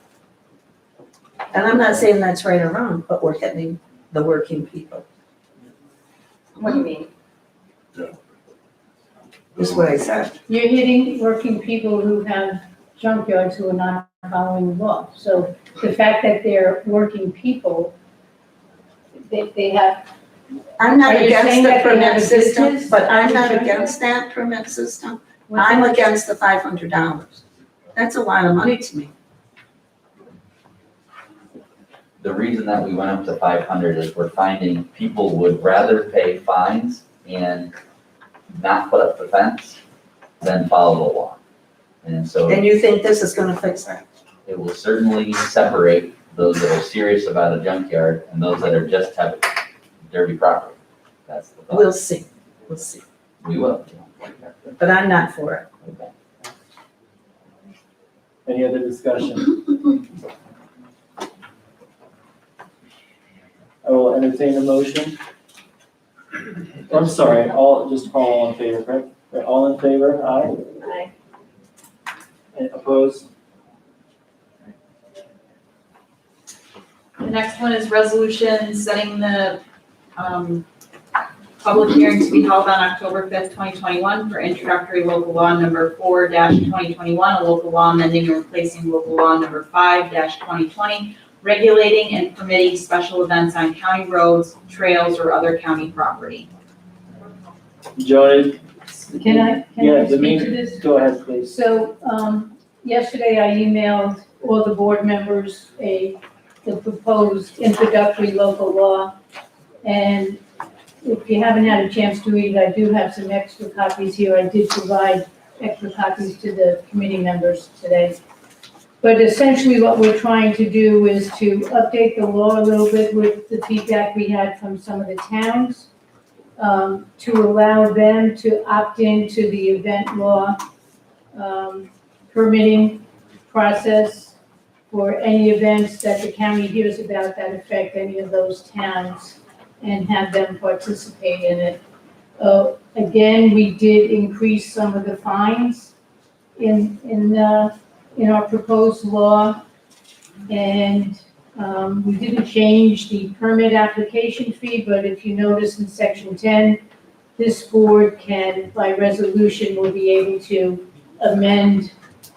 And I'm not saying that's right or wrong, but we're hitting the working people, What do you mean? is what I said. You're hitting working people who have junkyards who are not following the law. So the fact that they're working people, they have, I'm not Are you against saying the that they have permit a system, business but I'm not junkyard? against that permit system. I'm against the $500. That's a lot of money to me. The reason that we went up to 500 is we're finding people would rather pay fines and not put up the fence than follow the law. And so And you think this is gonna fix that? it will certainly separate those that are serious about a junkyard and those that are just have dirty property. That's the We'll thought. see, we'll see. We will. But I'm not for it. Okay. Any other discussion? I will entertain a motion. I'm sorry, just all in favor, correct? Right, all in favor, aye? Aye. And opposed? The next one is resolution setting the, public hearing to be held on October 5th, 2021 for introductory local law number 4-2021, a local law amending and replacing local law number 5-2020, regulating and permitting special events on county roads, trails, or other county property. Jody? Can I Yeah, the speak to this? go ahead, please. So, yesterday I emailed all the board members the proposed introductory local law. And if you haven't had a chance to read it, I do have some extra copies here. I did provide extra copies to the committee members today. But essentially what we're trying to do is to update the law a little bit with the feedback we had from some of the towns, to allow them to opt into the event law permitting process for any events that the county hears about that affect any of those towns and have them participate in it. Again, we did increase some of the fines in our proposed law. And we didn't change the permit application fee, but if you notice in section 10, this board can, by resolution, will be able to amend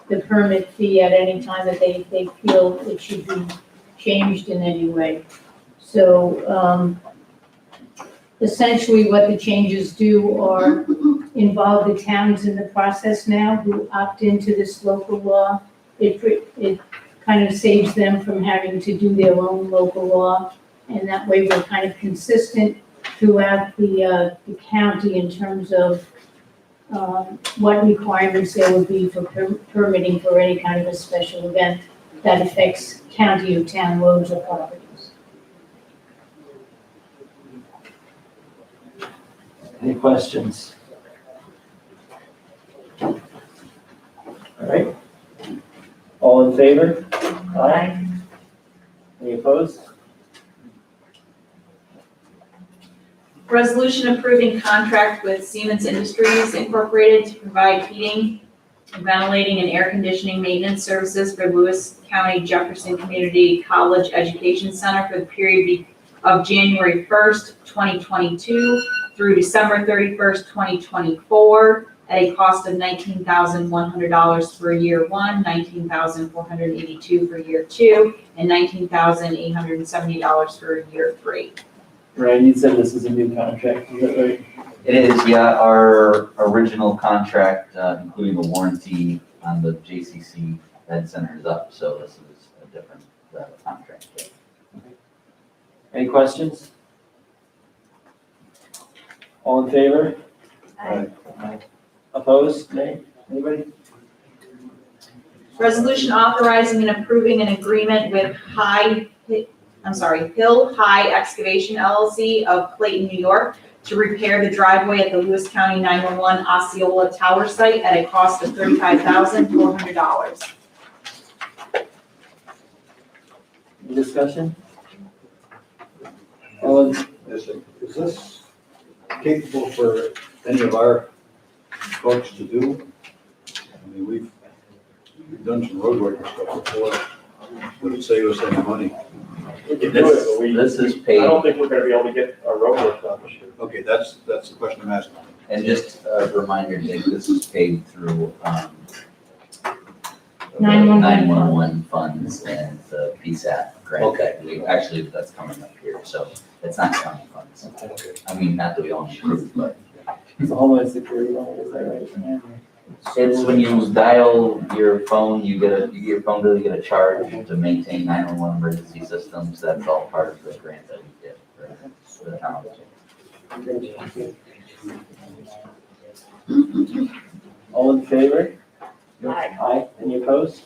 the permit fee at any time that they feel it should be changed in any way. So essentially what the changes do are involve the towns in the process now who opt into this local law. It kind of saves them from having to do their own local law. And that way we're kind of consistent throughout the county in terms of what requirements there would be for permitting for any kind of a special event that affects county or town roads or properties. Any questions? All right. All in favor? Aye. Any opposed? Resolution approving contract with Siemens Industries Incorporated to provide heating, ventilating, and air conditioning maintenance services for Lewis County Jefferson Community College Education Center for the period of January 1st, 2022 through December 31st, 2024 at a cost of $19,100 for year one, $19,482 for year two, and $19,870 for year three. Ryan, you said this is a new contract, is that right? It is, yeah, our original contract, including the warranty on the JCC Ed Center is up, so this is a different contract. Any questions? All in favor? Aye. Opposed? Nay? Anybody? Resolution authorizing and approving an agreement with Hill High Excavation LLC of Clayton, New York to repair the driveway at the Lewis County 911 Osceola Tower site at a cost of $35,400. Any discussion? All in, Is this capable for any of our folks to do? I mean, we've done some road work and stuff before. Would it save us any money? We can do it, but we, This is I paid, don't think we're gonna be able to get our road work done this year. Okay, that's the question I'm asking. and just a reminder, Dick, this is paid through, 911 911 funds and the PSAT grant. Okay. Actually, that's coming up here, so it's not county funds. Okay. I mean, not that we only approve, but it's a Homeland Security one, is that right? it's when you dial your phone, your phone bill, you get a charge to maintain 911 emergency systems. That's all part of the grant that we get for the town. All in favor? Aye. Aye. Any opposed?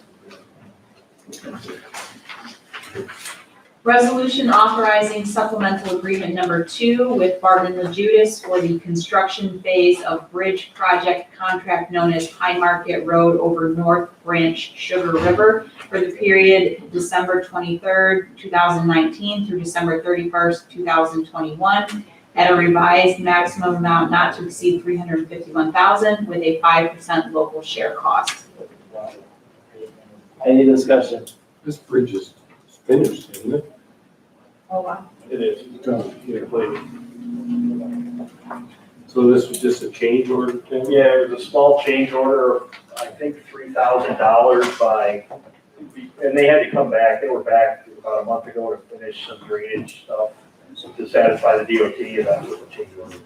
Resolution authorizing supplemental agreement number 2 with Barton LaJudas for the construction phase of bridge project contract known as High Market Road over North Branch Sugar River for the period December 23rd, 2019 through December 31st, 2021 at a revised maximum amount not to exceed $351,000 with a 5% local share cost. Any discussion? This bridge is finished, isn't it? Oh, wow. It is. Completely. So this was just a change order, Tim? Yeah, it was a small change order of, I think, $3,000 by, and they had to come back, they were back about a month ago to finish some drainage stuff to satisfy the DOT, and that's what the change order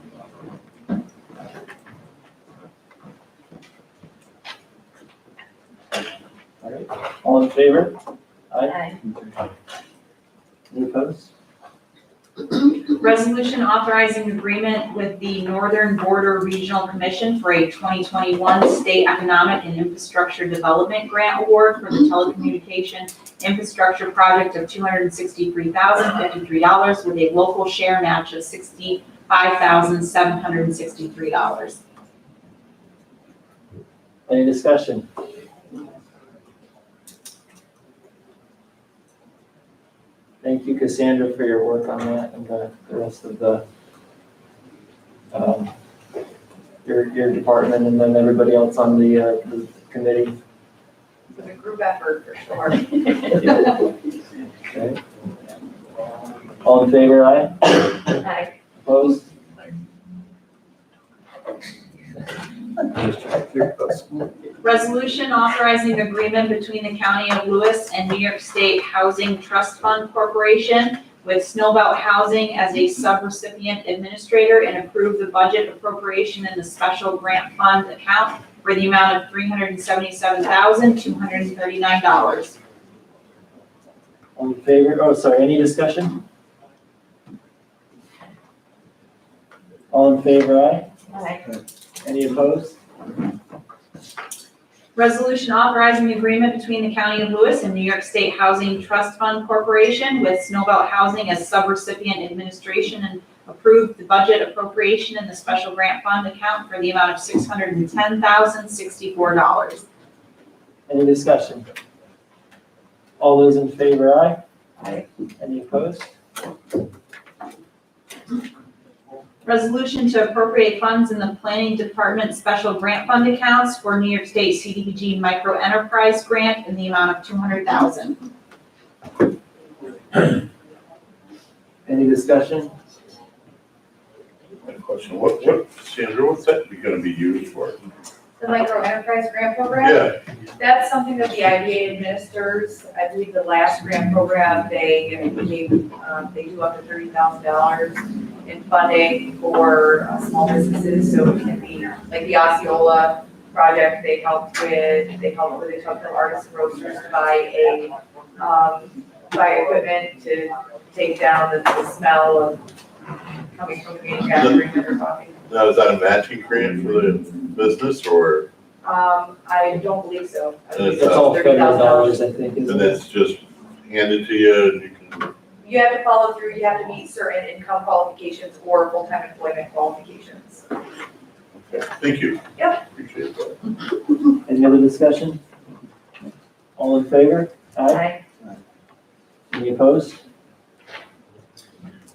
was. All right. All in favor? Aye. Any opposed? Resolution authorizing agreement with the Northern Border Regional Commission for a 2021 State Economic and Infrastructure Development Grant Award for the telecommunication infrastructure project of $263,053 with a local share match of $65,763. Any discussion? Thank you, Cassandra, for your work on that and the rest of the, your department and then everybody else on the committee. It was a group effort for sure. Okay. All in favor, aye? Aye. Opposed? Resolution authorizing agreement between the County of Lewis and New York State Housing Trust Fund Corporation with Snowbelt Housing as a subrecipient administrator and approve the budget appropriation in the special grant fund account for the amount of $377,239. All in favor? Oh, sorry, any discussion? All in favor, aye? Aye. Any opposed? Resolution authorizing the agreement between the County of Lewis and New York State Housing Trust Fund Corporation with Snowbelt Housing as subrecipient administration and approve the budget appropriation in the special grant fund account for the amount of $610,064. Any discussion? All those in favor, aye? Aye. Any opposed? Resolution to appropriate funds in the Planning Department Special Grant Fund accounts for New York State CDBG Micro Enterprise Grant in the amount of $200,000. Any discussion? I have a question, Sandra, what's that gonna be used for? The micro enterprise grant program, Yeah, that's something that the IDA administers. I believe the last grant program, they do up to $30,000 in funding for small businesses. So it can be like the Osceola project they helped where they took the artisan roasters to buy equipment to take down the smell of coming from the manufacturing that they're talking. now is that a matching grant for the business or, I don't believe so. I believe It's It's all federal $30,000. dollars, I think, isn't and it? it's just handed to you and you can, You have to follow through, you have to meet certain income qualifications or full-time employment qualifications. thank you. Yep. Appreciate that. Any other discussion? All in favor? Aye. Aye. Any opposed?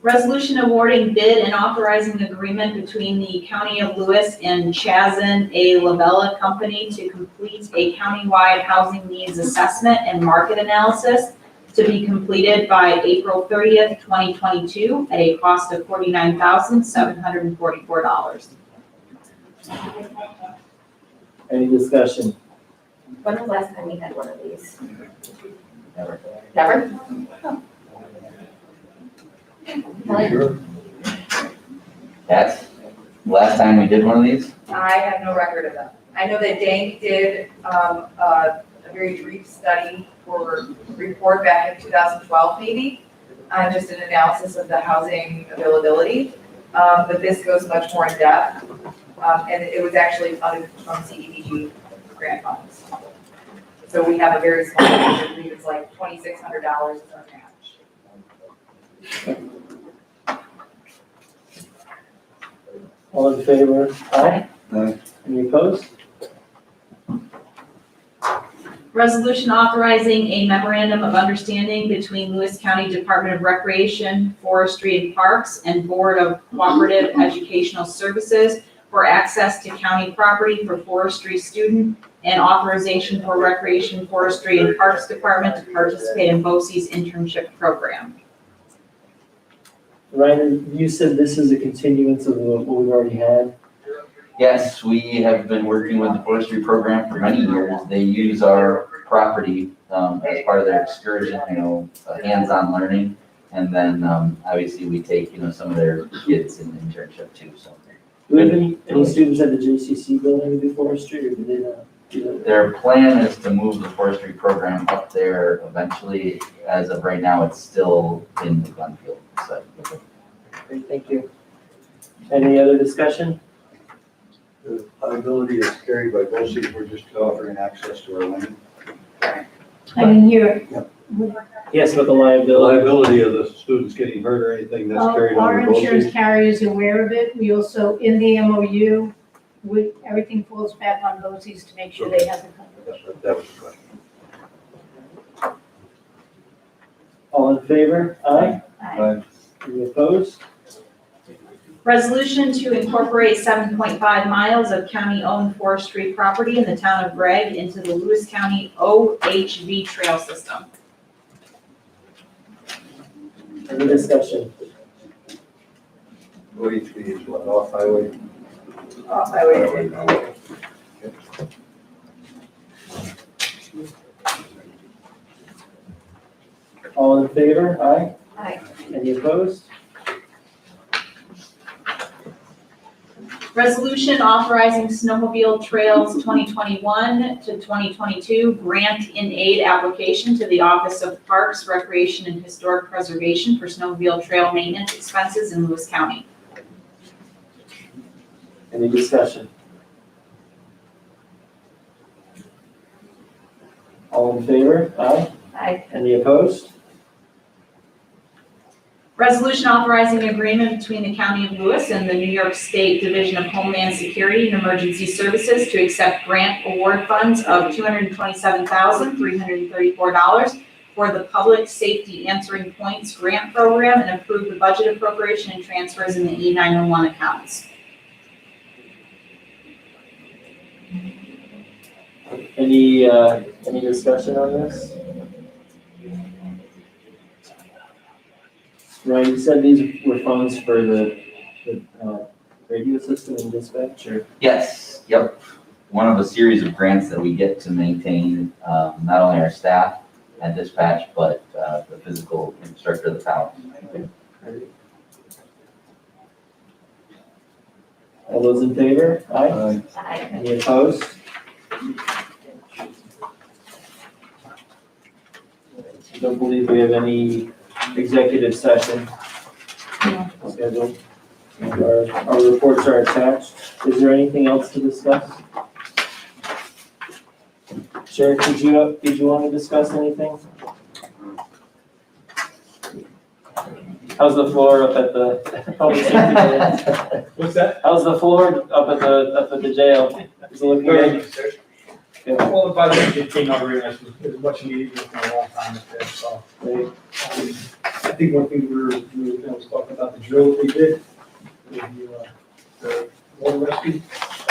Resolution awarding bid and authorizing agreement between the County of Lewis and Chazen A. Lavella Company to complete a countywide housing needs assessment and market analysis to be completed by April 30th, 2022 at a cost of $49,744. Any discussion? When was the last time we had one of these? Never. Never? Sure. That's the last time we did one of these? I have no record of that. I know that Dank did a very brief study for report back in 2012 maybe, just an analysis of the housing availability. But this goes much more in depth, and it was actually funded from CDBG grant funds. So we have a very small, I believe it's like $2,600 is our match. All in favor? Aye. Aye. Any opposed? Resolution authorizing a memorandum of understanding between Lewis County Department of Recreation, Forestry and Parks and Board of Cooperative Educational Services for access to county property for forestry student and authorization for Recreation, Forestry and Parks Department to participate in BOCES internship program. Ryan, you said this is a continuance of what we've already had. Yes, we have been working with the forestry program for many years. They use our property as part of their excursion, hands-on learning. And then obviously we take, some of their kids in internship too, so. Do we have any students at the JCC building to do forestry, or do they not do that? Their plan is to move the forestry program up there eventually. As of right now, it's still in the Glenfield site. Great, thank you. Any other discussion? The liability is carried by BOCES, we're just offering access to our land. I didn't hear it. Yes, but the The liability. liability of the students getting hurt or anything, that's carried Our under insurance BOCES. carrier is aware of it. We also, in the MOU, everything falls back on BOCES to make sure they have the coverage. That was the question. All in favor? Aye. Aye. Any opposed? Resolution to incorporate 7.5 miles of county-owned forestry property in the town of Gregg into the Lewis County OHV trail system. Any discussion? OHV is what, off highway? Highway. All in favor? Aye. Aye. Any opposed? Resolution authorizing snowmobile trails 2021 to 2022 grant in aid application to the Office of Parks, Recreation, and Historic Preservation for snowmobile trail maintenance expenses in Lewis County. Any discussion? All in favor? Aye. Aye. Any opposed? Resolution authorizing agreement between the County of Lewis and the New York State Division of Homeland Security and Emergency Services to accept grant award funds of $227,334 for the Public Safety Answering Points Grant Program and approve the budget appropriation and transfers in the E911 accounts. Any discussion on this? Ryan, you said these were funds for the radio system and dispatch, or? Yes, yep. One of a series of grants that we get to maintain not only our staff and dispatch, but the physical infrastructure of the town. All those in favor? Aye. Aye. Aye. Any opposed? I don't believe we have any executive session scheduled. Our reports are attached. Is there anything else to discuss? Sheriff, did you want to discuss anything? How's the floor up at the public safety jail? What's that? How's the floor up at the jail? Is it looking good? Well, the budget came out very nice, it was much needed, it's been a long time at that, so. I think one thing I was talking about the drill that we did, the water rescue.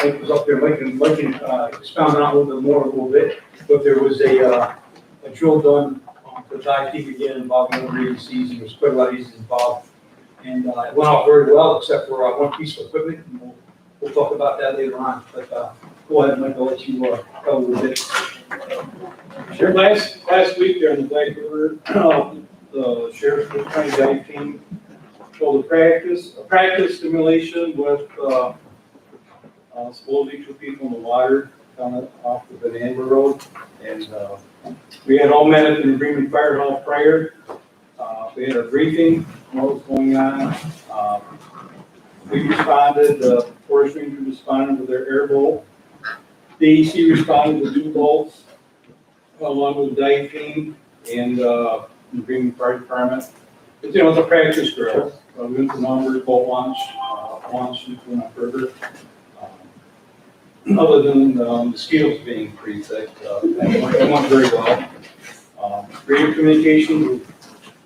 Mike was up there, Mike can expound on it a little bit, but there was a drill done for dive team again involving other agencies, and there's quite a lot of agencies involved. And it went out very well, except for one piece of equipment, and we'll talk about that later on, but go ahead, Mike, I'll let you cover the bit. Sure. Last week during the Black River, the sheriff's county dive team held a practice simulation with, supposedly 2 people in the water down off the Banana Road. And, we had all met at the Greenman Fire Hall prior. We had a briefing on what was going on. We responded, the Forest Ranger responded with their air bolt. DEC responded with 2 bolts, along with the dive team and, the Greenman Fire Department. It's, it's a practice drill. We went to numbers, bolt launch, and went up further. Other than mosquitoes being pretty thick, it went very well. Radio communication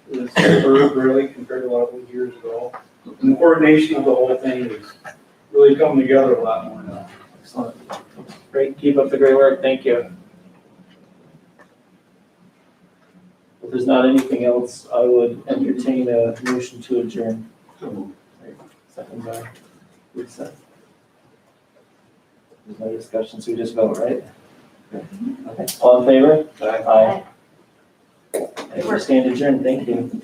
was really compared to what it was years ago. And the coordination of the whole thing is really coming together a lot more now. Excellent. Great, keep up the great work, thank you. If there's not anything else, I would entertain a motion to adjourn. Second by Lisa. There's no discussion, so we just vote, right? Okay, all in favor? Aye. We're stand adjourned, thank you.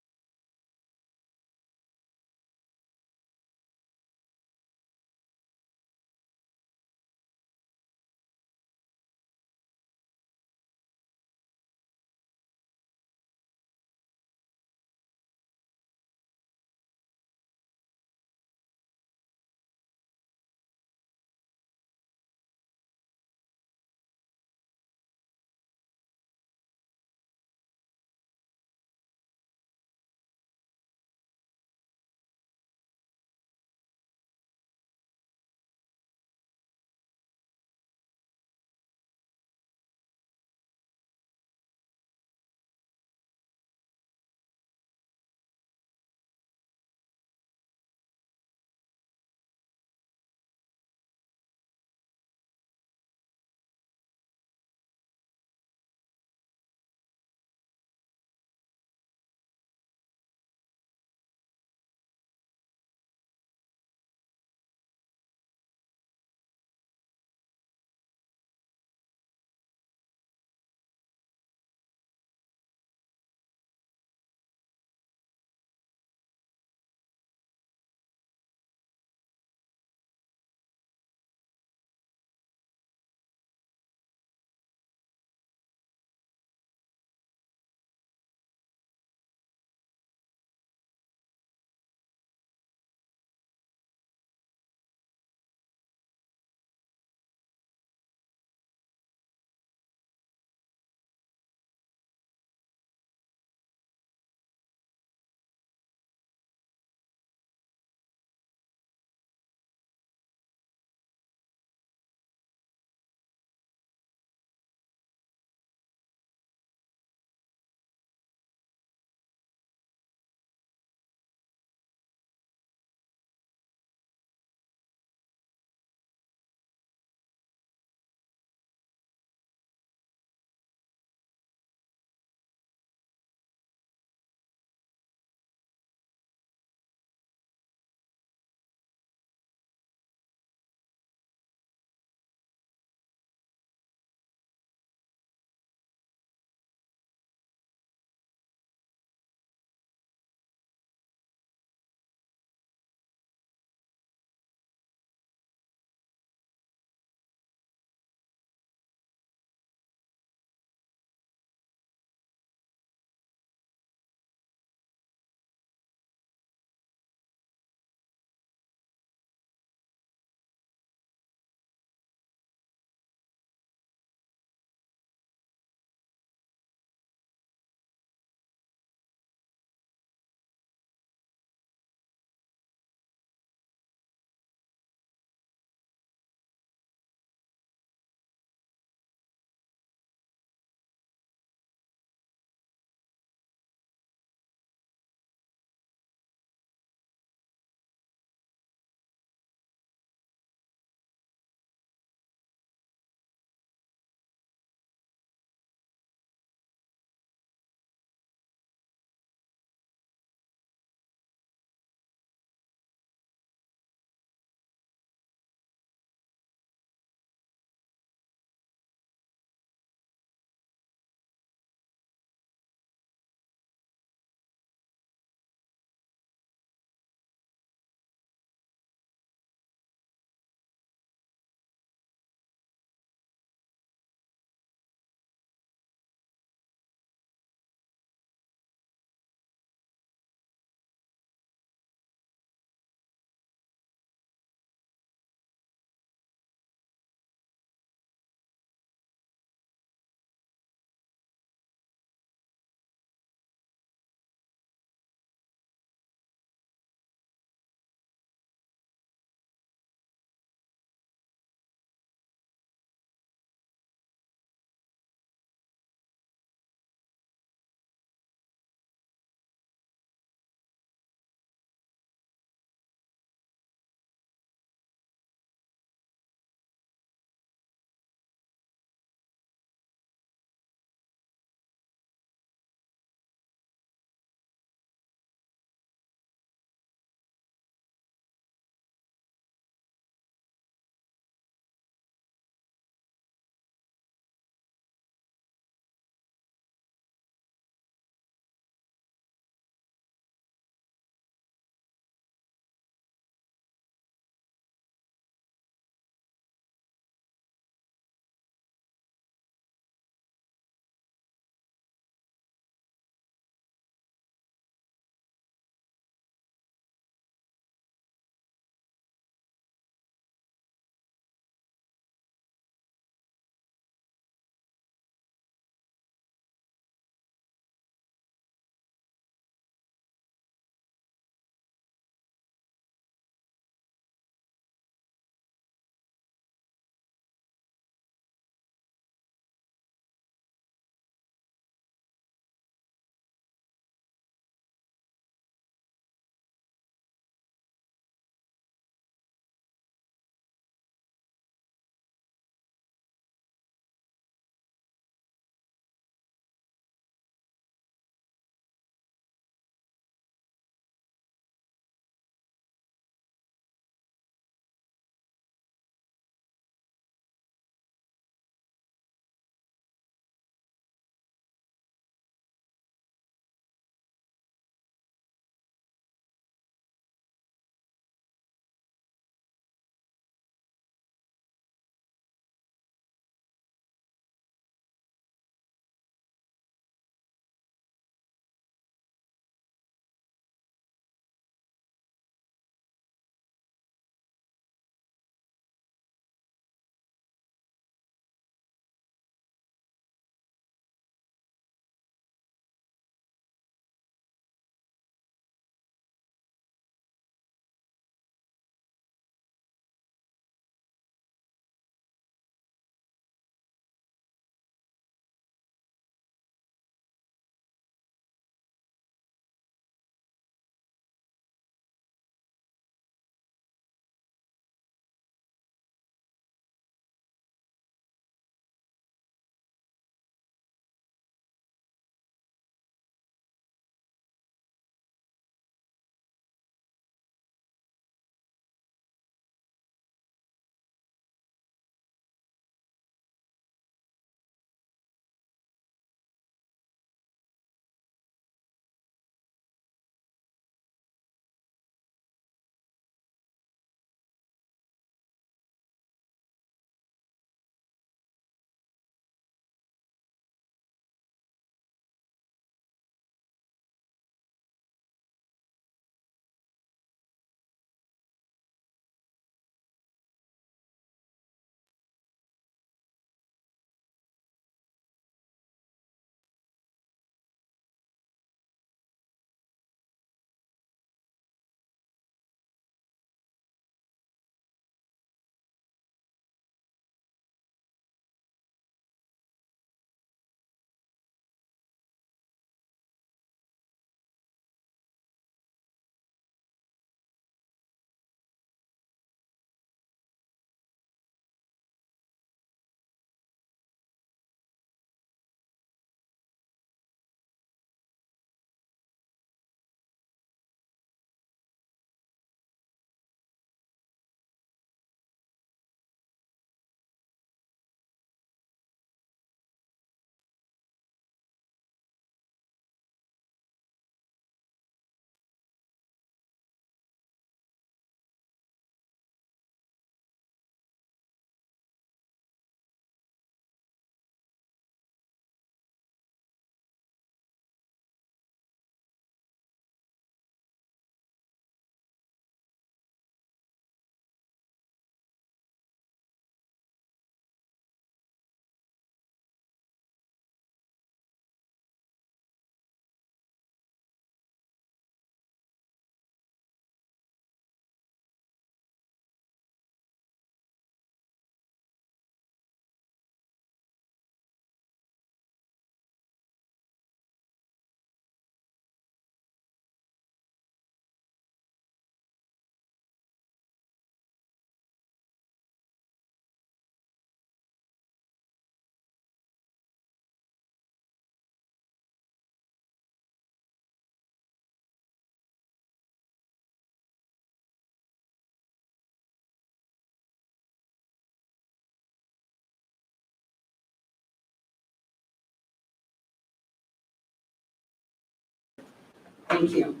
Thank you.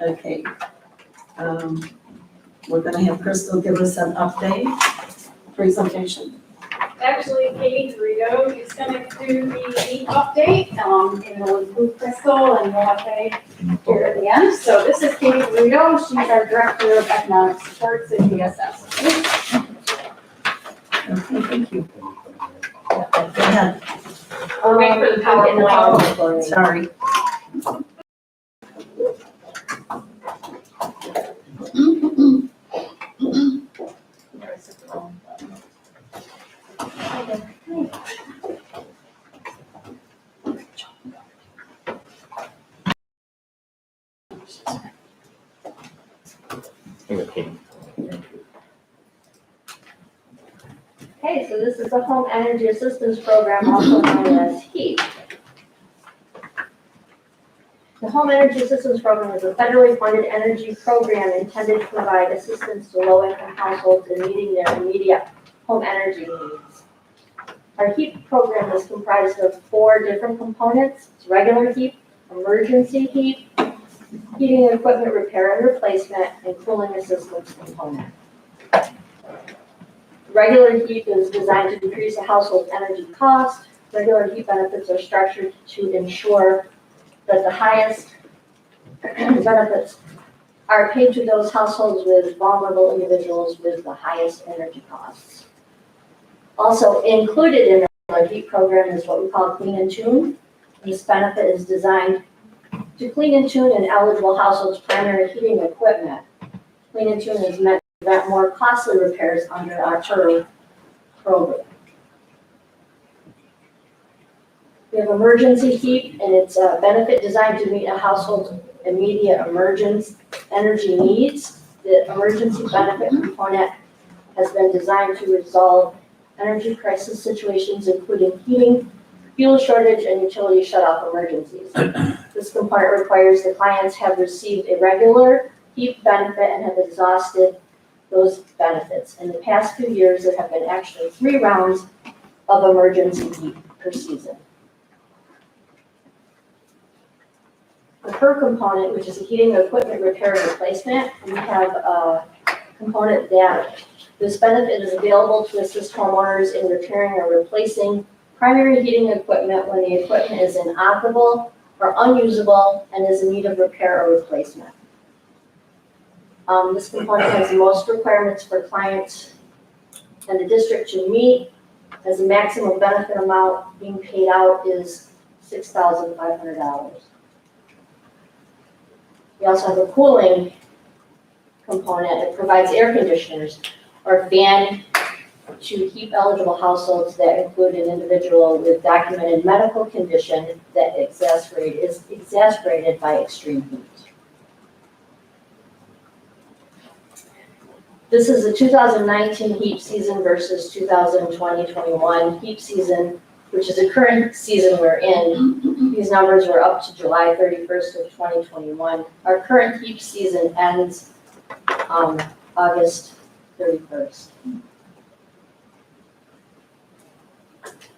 Okay. We're gonna have Crystal give us an update presentation. Actually, Katie Dorito is gonna do the update, and it'll include Crystal and we'll have Faye here at the end. So this is Katie Dorito, she's our Director of Economic Supports at DSS. Okay, thank you. Go ahead. We'll wait for the PowerPoint. Sorry. Okay, so this is the Home Energy Assistance Program, also known as HEAP. The Home Energy Assistance Program is a federally funded energy program intended to provide assistance to low-income households in meeting their immediate home energy needs. Our HEAP program is comprised of 4 different components. It's regular HEAP, emergency HEAP, heating equipment repair and replacement, and cooling assistance component. Regular HEAP is designed to decrease a household's energy cost. Regular HEAP benefits are structured to ensure that the highest benefits are paid to those households with vulnerable individuals with the highest energy costs. Also included in the regular HEAP program is what we call Clean and Tune. This benefit is designed to clean and tune an eligible household's primary heating equipment. Clean and Tune is meant to prevent more costly repairs under our TURB program. We have emergency HEAP, and it's a benefit designed to meet a household's immediate emergency energy needs. The emergency benefit component has been designed to resolve energy crisis situations, including heating, fuel shortage, and utility shutoff emergencies. This component requires the clients have received a regular HEAP benefit and have exhausted those benefits. In the past few years, there have been actually 3 rounds of emergency HEAP per season. The PER component, which is a heating equipment repair and replacement, we have a component that this benefit is available to assist homeowners in repairing or replacing primary heating equipment when the equipment is inoperable or unusable and is in need of repair or replacement. This component has the most requirements for clients and the district to meet, as the maximum benefit amount being paid out is $6,500. We also have a cooling component. It provides air conditioners or fan to HEAP eligible households that include an individual with documented medical condition that is exacerbated by extreme heat. This is the 2019 HEAP season versus 2020-21 HEAP season, which is the current season we're in. These numbers were up to July 31st of 2021. Our current HEAP season ends August 31st.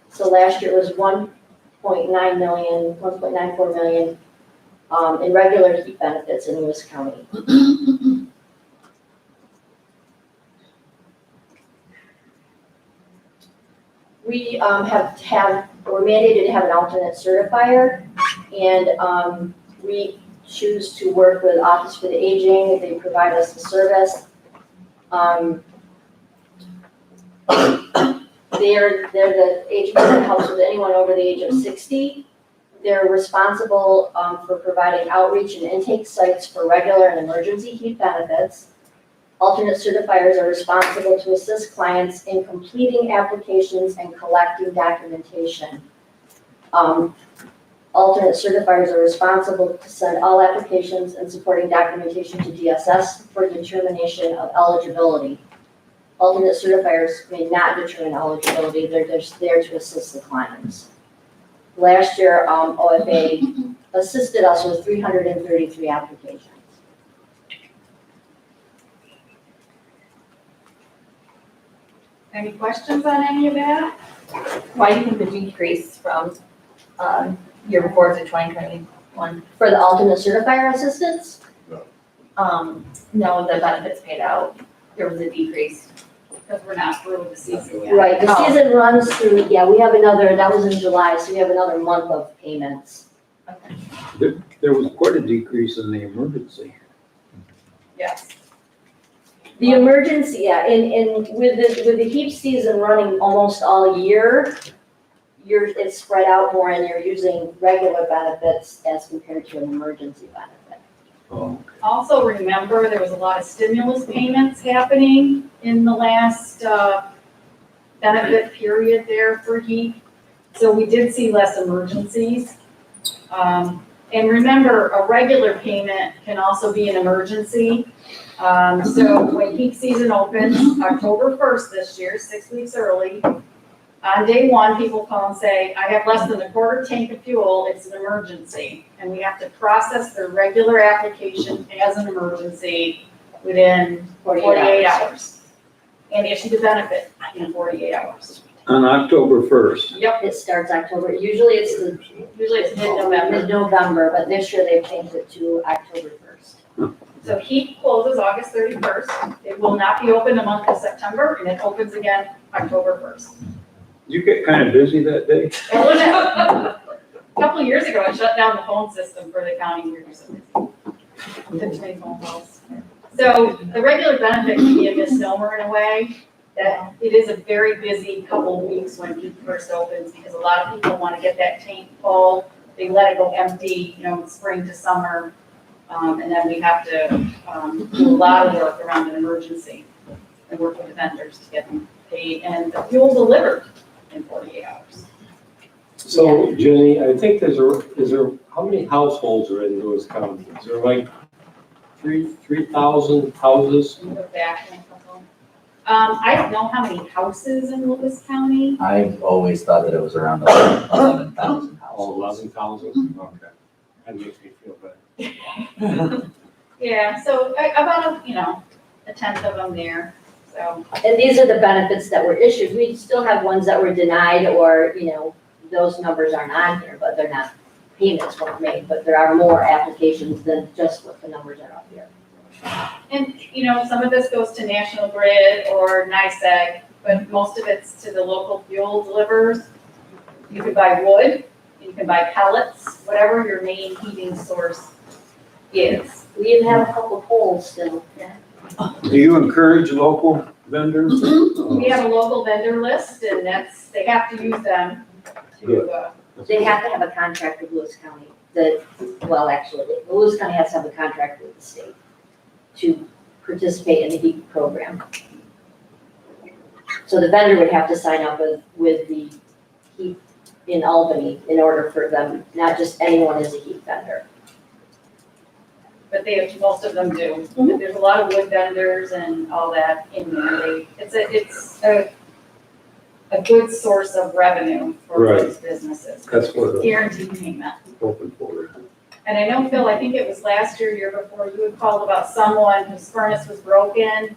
So last year was 1.9 million, 1.94 million in regular HEAP benefits in Lewis County. We we're mandated to have an alternate certifier, and we choose to work with Office for the Aging. They provide us the service. They're the agency that helps with anyone over the age of 60. They're responsible for providing outreach and intake sites for regular and emergency HEAP benefits. Alternate certifiers are responsible to assist clients in completing applications and collecting documentation. Alternate certifiers are responsible to send all applications and supporting documentation to DSS for determination of eligibility. Alternate certifiers may not determine eligibility, they're just there to assist the clients. Last year, OFA assisted us with 333 applications. Any questions on any of that? Why do you think the decrease from year before to 2020? one, for the alternate certifier assistants? No. No, the benefits paid out, there was a decrease. Because we're not through with the season yet. Right, the Oh. season runs through, yeah, we have another, that was in July, so we have another month of payments. There was quite a decrease in the emergency. Yes. The emergency, yeah, with the heat season running almost all year, it's spread out more and you're using regular benefits as compared to an emergency benefit. Oh. Also, remember, there was a lot of stimulus payments happening in the last benefit period there for heat. So we did see less emergencies. And remember, a regular payment can also be an emergency. So when heat season opens, October 1st this year, 6 weeks early, on day one, people call and say, I have less than a quarter tank of fuel, it's an emergency. And we have to process their regular application as an emergency within 48 hours. And issue the benefit in 48 hours. On October 1st. Yep, It starts October, usually it's usually it's mid-November. mid-November, but this year they've changed it to October 1st. So heat closes August 31st. It will not be open the month of September, and it opens again October 1st. You get kind of busy that day? A couple of years ago, I shut down the phone system for the county years. Couldn't make phone calls. So the regular benefit can be a misnomer in a way, that it is a very busy couple of weeks when heat first opens, because a lot of people want to get that tank full. They let it go empty, spring to summer. And then we have to do a lot of work around an emergency and work with the vendors to get them paid and the fuel delivered in 48 hours. So Jenny, I think is there, how many households are in Lewis County? Is there like 3,000 houses? Can you go back in a couple? I don't know how many houses in Lewis County. I've always thought that it was around 11,000 Oh, houses. 11,000? Okay. That makes me feel better. Yeah, so about a tenth of them there, so. And these are the benefits that were issued. We still have ones that were denied or, those numbers aren't on here, but they're not, payments weren't made, but there are more applications than just what the numbers are up here. And, some of this goes to National Grid or NICEAG, but most of it's to the local fuel delivers. You could buy wood, you can buy pellets, whatever your main heating source is. We even have a couple polls still. Do you encourage local vendors? We have a local vendor list, and they have to use them to, They have to have a contract with Lewis County. Actually, Lewis County has to have a contract with the state to participate in the heat program. So the vendor would have to sign up with the heat in Albany in order for them, not just anyone is a heat vendor. but most of them do. There's a lot of wood vendors and all that in there. It's a good source of revenue for Right. those businesses. That's what I'm Guaranteed payment. hoping for. And I know, Phil, I think it was last year before, you had called about someone whose furnace was broken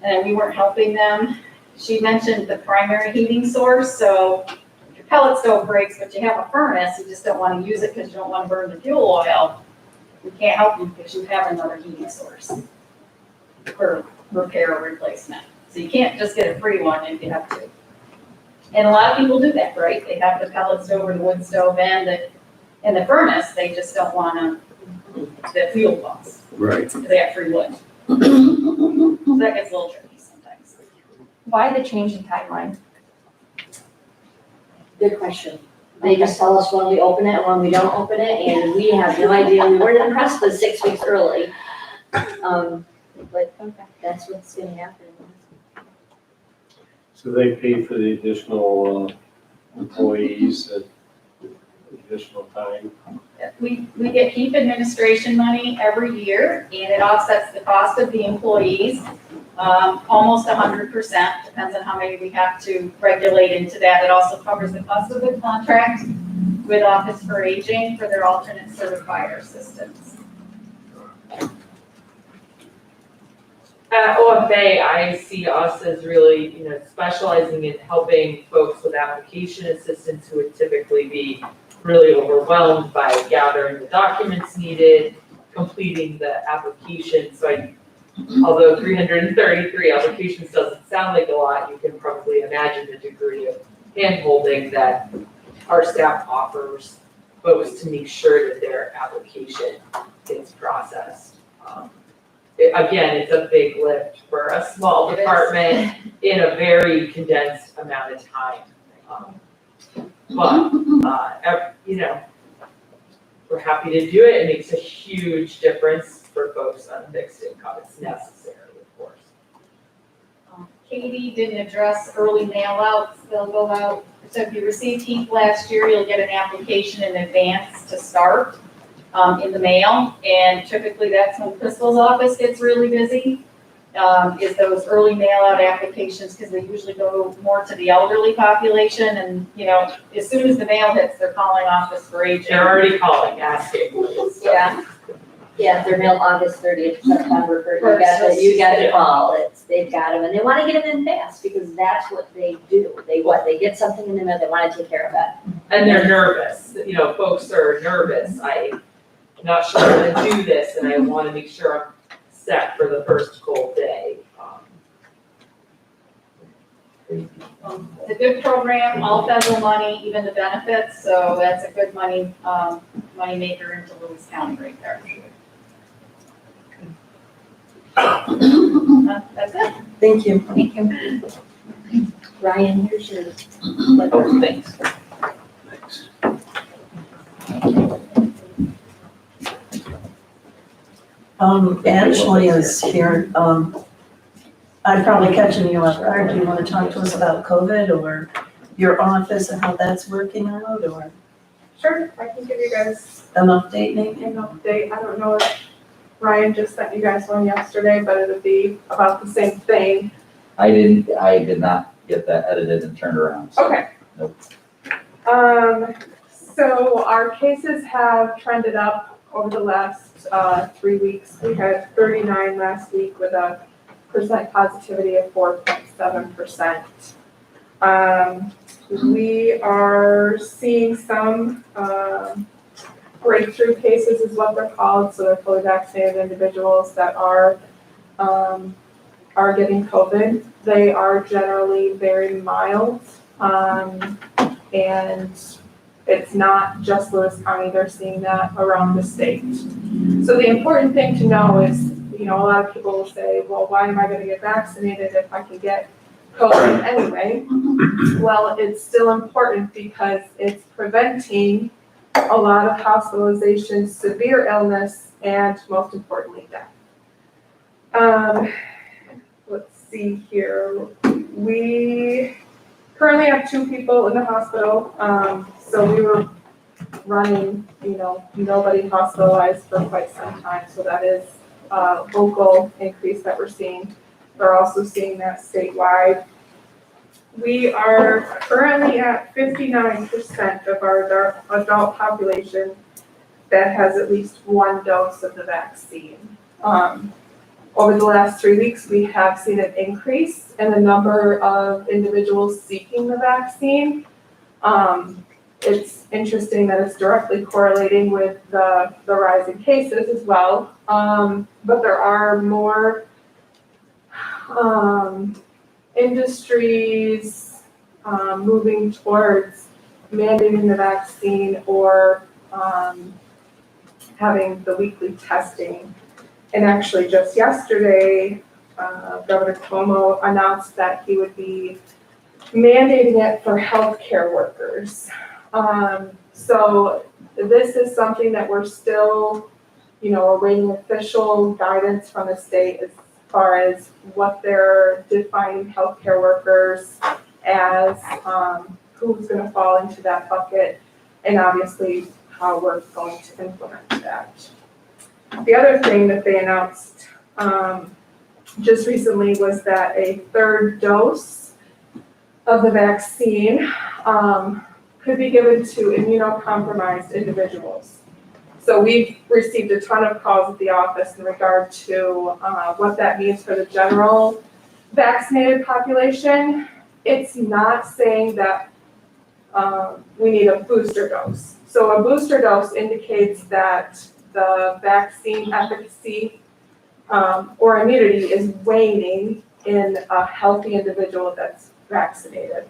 and we weren't helping them. She mentioned the primary heating source, so if your pellet stove breaks, but you have a furnace, you just don't want to use it because you don't want to burn the fuel oil. We can't help you because you have another heating source for repair or replacement. So you can't just get a free one if you have to. And a lot of people do that, right? They have the pellet stove or the wood stove and the furnace, they just don't want the fuel costs, Right. because they have free wood. So that gets a little tricky sometimes. Why the change in timeline? Good question. They just tell us when we open it and when we don't open it, and we have no idea. We weren't impressed with 6 weeks early. But that's what's gonna happen. So they pay for the additional employees, additional time? We get HEAP administration money every year, and it offsets the cost of the employees, almost 100%, depends on how many we have to regulate into that. It also covers the cost of the contract with Office for Aging for their alternate certifier systems. At OFA, I see us as really, specializing in helping folks with application assistance who would typically be really overwhelmed by gathering the documents needed, completing the application. So although 333 applications doesn't sound like a lot, you can probably imagine the degree of handholding that our staff offers folks to make sure that their application gets processed. Again, it's a big lift for a small It is. department in a very condensed amount of time. We're happy to do it. It makes a huge difference for folks on fixed income. It's necessary, of course. Katie didn't address early mail outs, they'll go out, so if you received HEAP last year, you'll get an application in advance to start in the mail, and typically that's when Crystal's office gets really busy, is those early mail out applications, because they usually go more to the elderly population, and, as soon as the mail hits, they're calling office for aging. They're already calling, asking. Yeah. Yeah, if they're mailed August 30th, September 30th, you got the call, they've got them, and they wanna get them in fast, because that's what they do. They get something in the mail, they wanna take care of it. And they're nervous, folks are nervous. I'm not sure how to do this, and I wanna make sure I'm set for the first cold day. It's a good program, all federal money, even the benefits, so that's a good money maker into Lewis County right there. That's it. Thank you. Thank you. Ryan, here's your. Oh, thanks. Ashley is here. I'm probably catching you off guard. Do you want to talk to us about COVID or your office and how that's working out, or Sure, I can give you guys an update maybe? an update. I don't know if Ryan just sent you guys one yesterday, but it'll be about the same thing. I did not get that edited and turned around. So. Okay. Nope. So our cases have trended up over the last 3 weeks. We had 39 last week with a percent positivity of 4.7%. We are seeing some breakthrough cases is what they're called, so they're fully vaccinated individuals that are getting COVID. They are generally very mild, and it's not just Lewis County, they're seeing that around the state. So the important thing to know is, a lot of people will say, well, why am I gonna get vaccinated if I can get COVID anyway? Well, it's still important because it's preventing a lot of hospitalization, severe illness, and most importantly, death. Let's see here. We currently have 2 people in the hospital. So we were running, nobody hospitalized for quite some time. So that is a local increase that we're seeing. We're also seeing that statewide. We are currently at 59% of our adult population that has at least 1 dose of the vaccine. Over the last 3 weeks, we have seen an increase in the number of individuals seeking the vaccine. It's interesting that it's directly correlating with the rise in cases as well. But there are more industries moving towards mandating the vaccine or having the weekly testing. And actually just yesterday, Governor Cuomo announced that he would be mandating it for healthcare workers. So this is something that we're still, awaiting official guidance from the state as far as what they're defining healthcare workers as, who's going to fall into that bucket, and obviously how we're going to implement that. The other thing that they announced just recently was that a 3rd dose of the vaccine could be given to immunocompromised individuals. So we've received a ton of calls at the office in regard to what that means for the general vaccinated population. It's not saying that we need a booster dose. So a booster dose indicates that the vaccine efficacy or immunity is waning in a healthy individual that's vaccinated.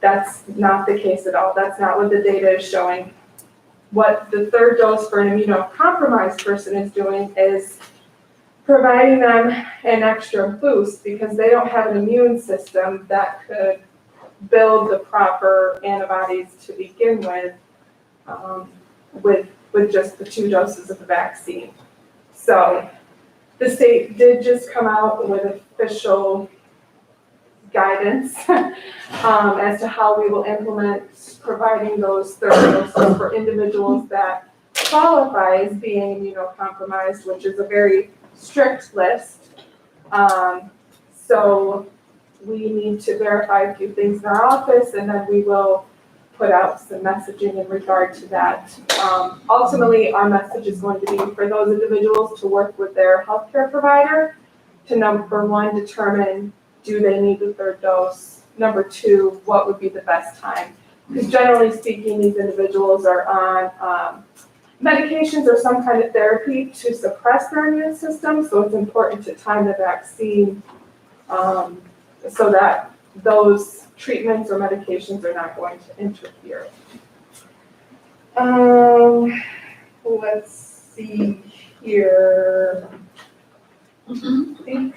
That's not the case at all. That's not what the data is showing. What the third dose for an immunocompromised person is doing is providing them an extra boost because they don't have an immune system that could build the proper antibodies to begin with just the 2 doses of the vaccine. So the state did just come out with official guidance as to how we will implement providing those third doses for individuals that qualify as being immunocompromised, which is a very strict list. So we need to verify a few things in our office, and then we will put out some messaging in regard to that. Ultimately, our message is going to be for those individuals to work with their healthcare provider to, number 1, determine do they need the third dose? Number 2, what would be the best time? Because generally speaking, these individuals are on medications or some kind of therapy to suppress their immune system, so it's important to time the vaccine so that those treatments or medications are not going to interfere. Let's see here. I think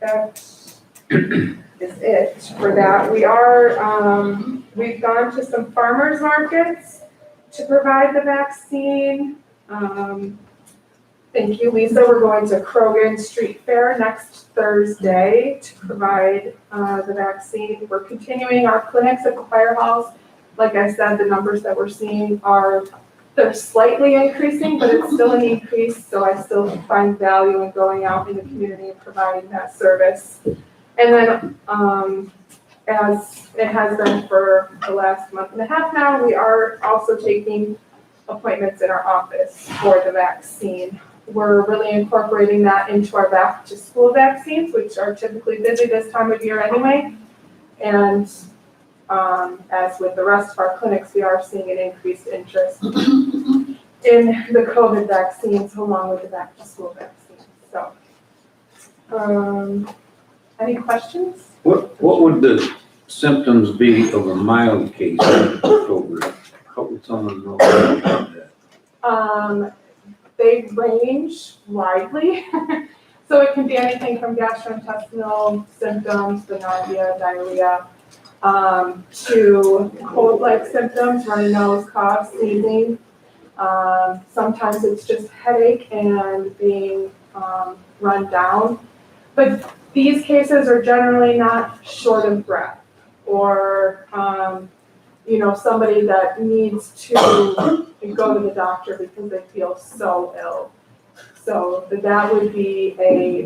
that is it for that. We are, we've gone to some farmers markets to provide the vaccine. Thank you, Lisa. We're going to Krogan Street Fair next Thursday to provide the vaccine. We're continuing our clinics at the firehouse. Like I said, the numbers that we're seeing they're slightly increasing, but it's still an increase. So I still find value in going out in the community and providing that service. And then, as it has been for the last month and a half now, we are also taking appointments in our office for the vaccine. We're really incorporating that into our back to school vaccines, which are typically busy this time of year anyway. And as with the rest of our clinics, we are seeing an increased interest in the COVID vaccines along with the back to school vaccines. So, any questions? What would the symptoms be of a mild case of COVID? How would someone know about that? They range widely. So it can be anything from gastrointestinal symptoms, the nausea, diarrhea, to cold-like symptoms, runny nose, cough, sneezing. Sometimes it's just headache and being run down. But these cases are generally not short of breath or, somebody that needs to go to the doctor because they feel so ill. So that would be a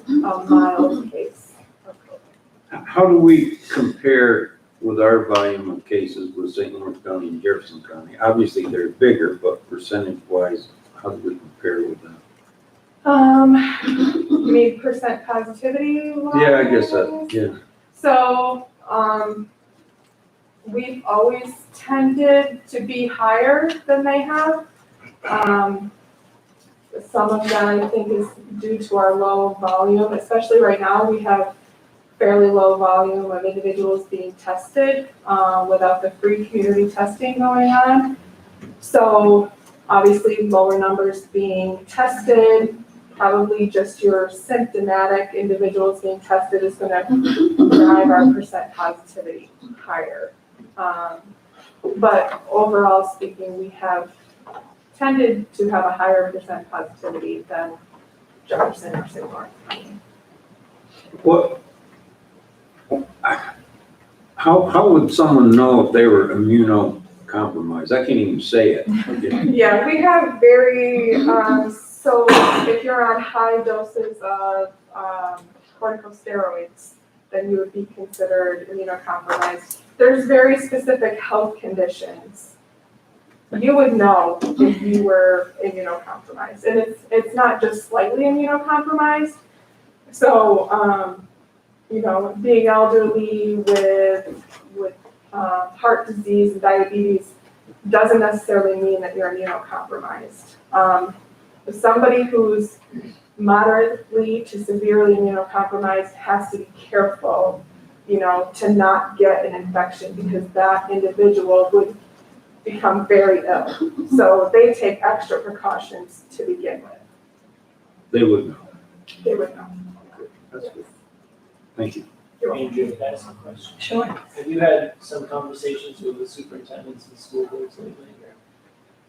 mild case of COVID. How do we compare with our volume of cases with St. Louis County and Jefferson County? Obviously, they're bigger, but percentage-wise, how do we compare with them? You mean percent positivity? Yeah, I guess that, yeah. So, we've always tended to be higher than they have. Some of that I think is due to our low volume, especially right now. We have fairly low volume of individuals being tested without the free community testing going on. So obviously lower numbers being tested, probably just your symptomatic individuals being tested is going to drive our percent positivity higher. But overall speaking, we have tended to have a higher percent positivity than Jefferson or St. Lawrence County. How would someone know if they were immunocompromised? I can't even say it. Yeah, we have so if you're on high doses of corticosteroids, then you would be considered immunocompromised. There's very specific health conditions. You would know if you were immunocompromised. And it's not just slightly immunocompromised. So, being elderly with heart disease and diabetes doesn't necessarily mean that you're immunocompromised. Somebody who's moderately to severely immunocompromised has to be careful, to not get an infection because that individual would become very ill. So they take extra precautions to begin with. They would know. They would know. That's good. Thank you. Andrew, can I ask a question? Sure. Have you had some conversations with the superintendents and school boards lately?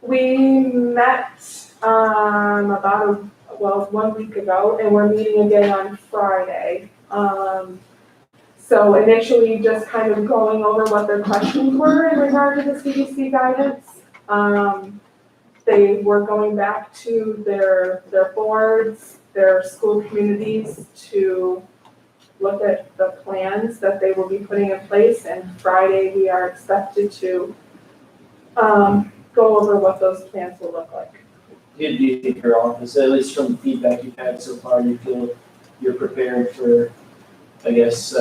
We met about 1 week ago, and we're meeting again on Friday. So initially, just kind of going over what their questions were in regard to the CDC guidance. They were going back to their boards, their school communities to look at the plans that they will be putting in place, and Friday we are expected to go over what those plans will look like. Do you think your office, at least from the feedback you've had so far, you feel you're prepared for, I guess,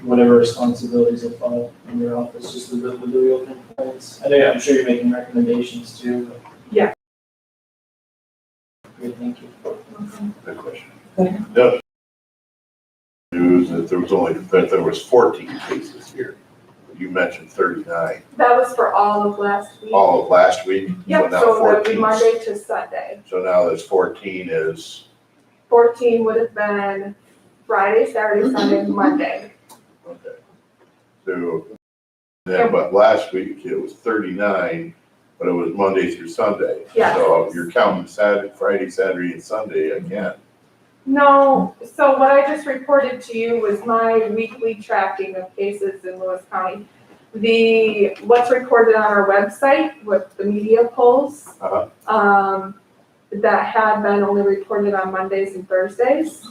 whatever responsibilities will fall in your office, just with the reopening plans? I'm sure you're making recommendations too. But... Yeah. Great, thank you. Good question. No. News that there was 14 cases here. You mentioned 39. That was for all of last week. All of last week? Yep, now so that would 14. be Monday to Sunday. So now there's 14 is, 14 would have been Friday, Saturday, Sunday, Monday. okay. So, then, but last week it was 39, but it was Monday through Sunday. Yes. So you're counting Friday, Saturday, and Sunday again. No, so what I just reported to you was my weekly tracking of cases in Lewis County. What's recorded on our website with the media polls, that had been only reported on Mondays and Thursdays.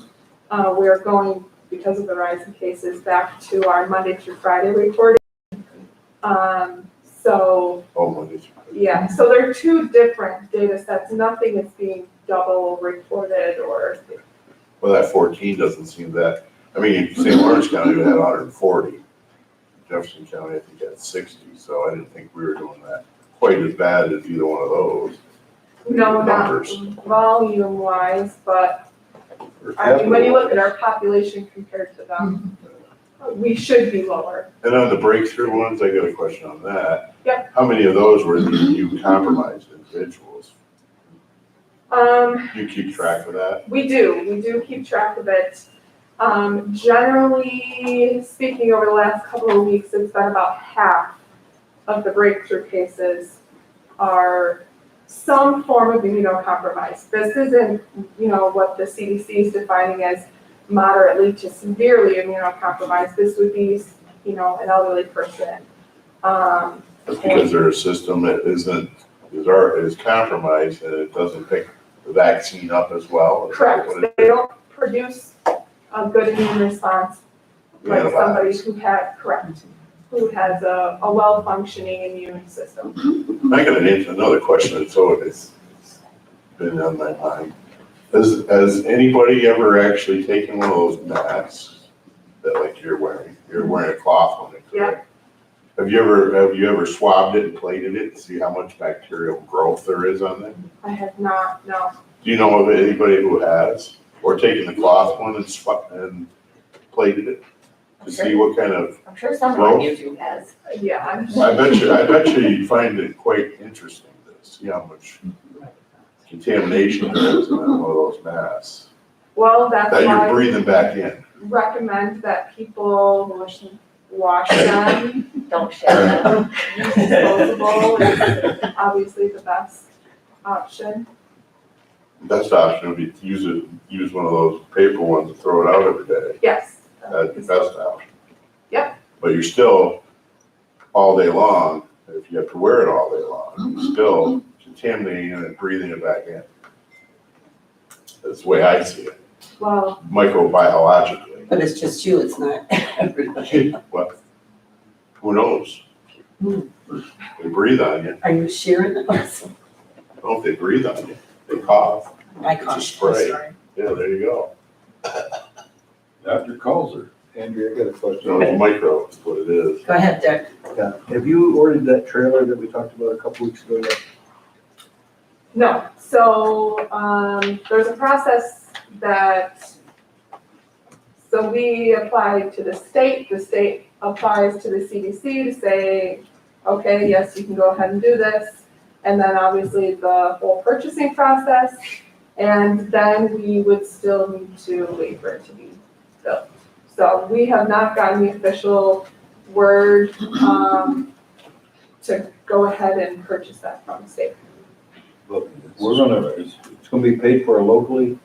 We're going, because of the rise in cases, back to our Monday through Friday reporting. So, Monday through Friday. yeah, so they're two different data sets. Nothing is being double reported or. Well, that 14 doesn't seem that, I mean, St. Lawrence County had 140. Jefferson County, I think, had 60, so I didn't think we were doing that quite as bad as either one of those. No, not Numbers. volume wise, but I mean, when you look at our population compared to them, we should be lower. And on the breakthrough ones, I got a question on that. Yep. How many of those were you compromised individuals? You keep track of that? We do keep track of it. Generally speaking, over the last couple of weeks, it's been about half of the breakthrough cases are some form of immunocompromise. This isn't, what the CDC is defining as moderately to severely immunocompromised. This would be, an elderly person. That's because their system that is compromised and it doesn't pick the vaccine up as well. Correct. They don't produce a good immune response like somebody who has a well-functioning immune system. I got another question, so it's been on my mind. Has anybody ever actually taken one of those masks that like you're wearing? You're wearing a cloth on it. Yeah. Have you ever swabbed it and plated it to see how much bacterial growth there is on it? I have not, no. Do you know of anybody who has, or taken the cloth one and plated it to see what kind of? I'm sure someone on YouTube has. Yeah, I bet you you'd find it quite interesting to see how much contamination there is in one of those masks well, that's that why you're breathing back in. recommend that people wash them. Don't share them. Use disposable is obviously the best option. Best option would be to use one of those paper ones and throw it out every day. Yes. That's the best option. Yep. But you're still, all day long, if you have to wear it all day long, you're still contaminating it and breathing it back in. That's the way I see it, Well, microbiologically. But it's just you, it's not everybody. What? Who knows? They breathe on you. Are you sharing it? I don't know if they breathe on you. They cough. I It's a can't. spray. Yeah, there you go. Doctor calls her. Andrea, I got a question. No, it's micro, is what it is. Go ahead, Dick. Yeah, have you ordered that trailer that we talked about a couple weeks ago yet? No, so, there's a process that, so we apply to the state applies to the CDC to say, okay, yes, you can go ahead and do this. And then obviously the whole purchasing process, and then we would still need to wait for it to be built. So we have not gotten the official word, to go ahead and purchase that from the state. Look, it's gonna be paid for locally,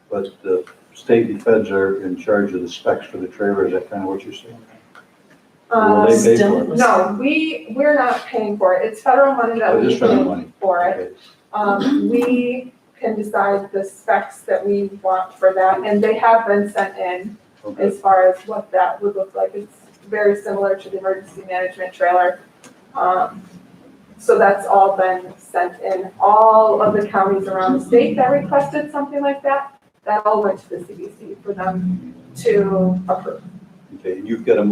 but the state and feds are in charge of the specs for the trailer. Is that kind of what you're saying? Will they pay for it? No, we're not paying for it. It's federal money that Oh, it we is federal pay money. for it. Okay. We can decide the specs that we want for that, and they have been sent in Okay. as far as what that would look like. It's very similar to the emergency management trailer. So that's all been sent in. All of the counties around the state that requested something like that, that all went to the CDC for them to approve. Okay, and you've got a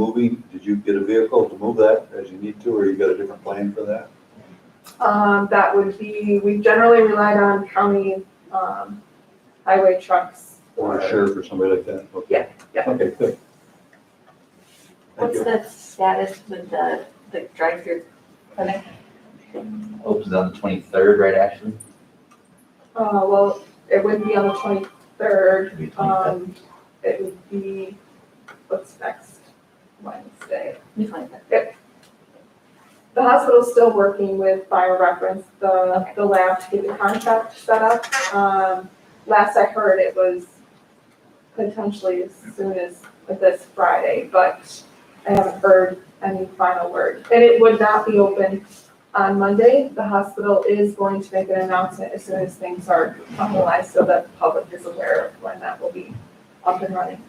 did you get a vehicle to move that as you need to, or you got a different plan for that? That would be, we've generally relied on county, highway trucks. Or a sheriff or somebody like that? Okay. Yeah, yeah. Okay, good. Thank What's you. the status with the drive-through clinic? Opens on the 23rd, right, Ashley? Well, it would be on the 23rd. It'd be 23rd. It would be, what's next? Wednesday. Let me find that. The hospital's still working with BioReference, the lab, to get the contract set up. Last I heard, it was potentially as soon as this Friday, but I haven't heard any final word. And it would not be open on Monday. The hospital is going to make an announcement as soon as things are finalized so that the public is aware of when that will be up and running.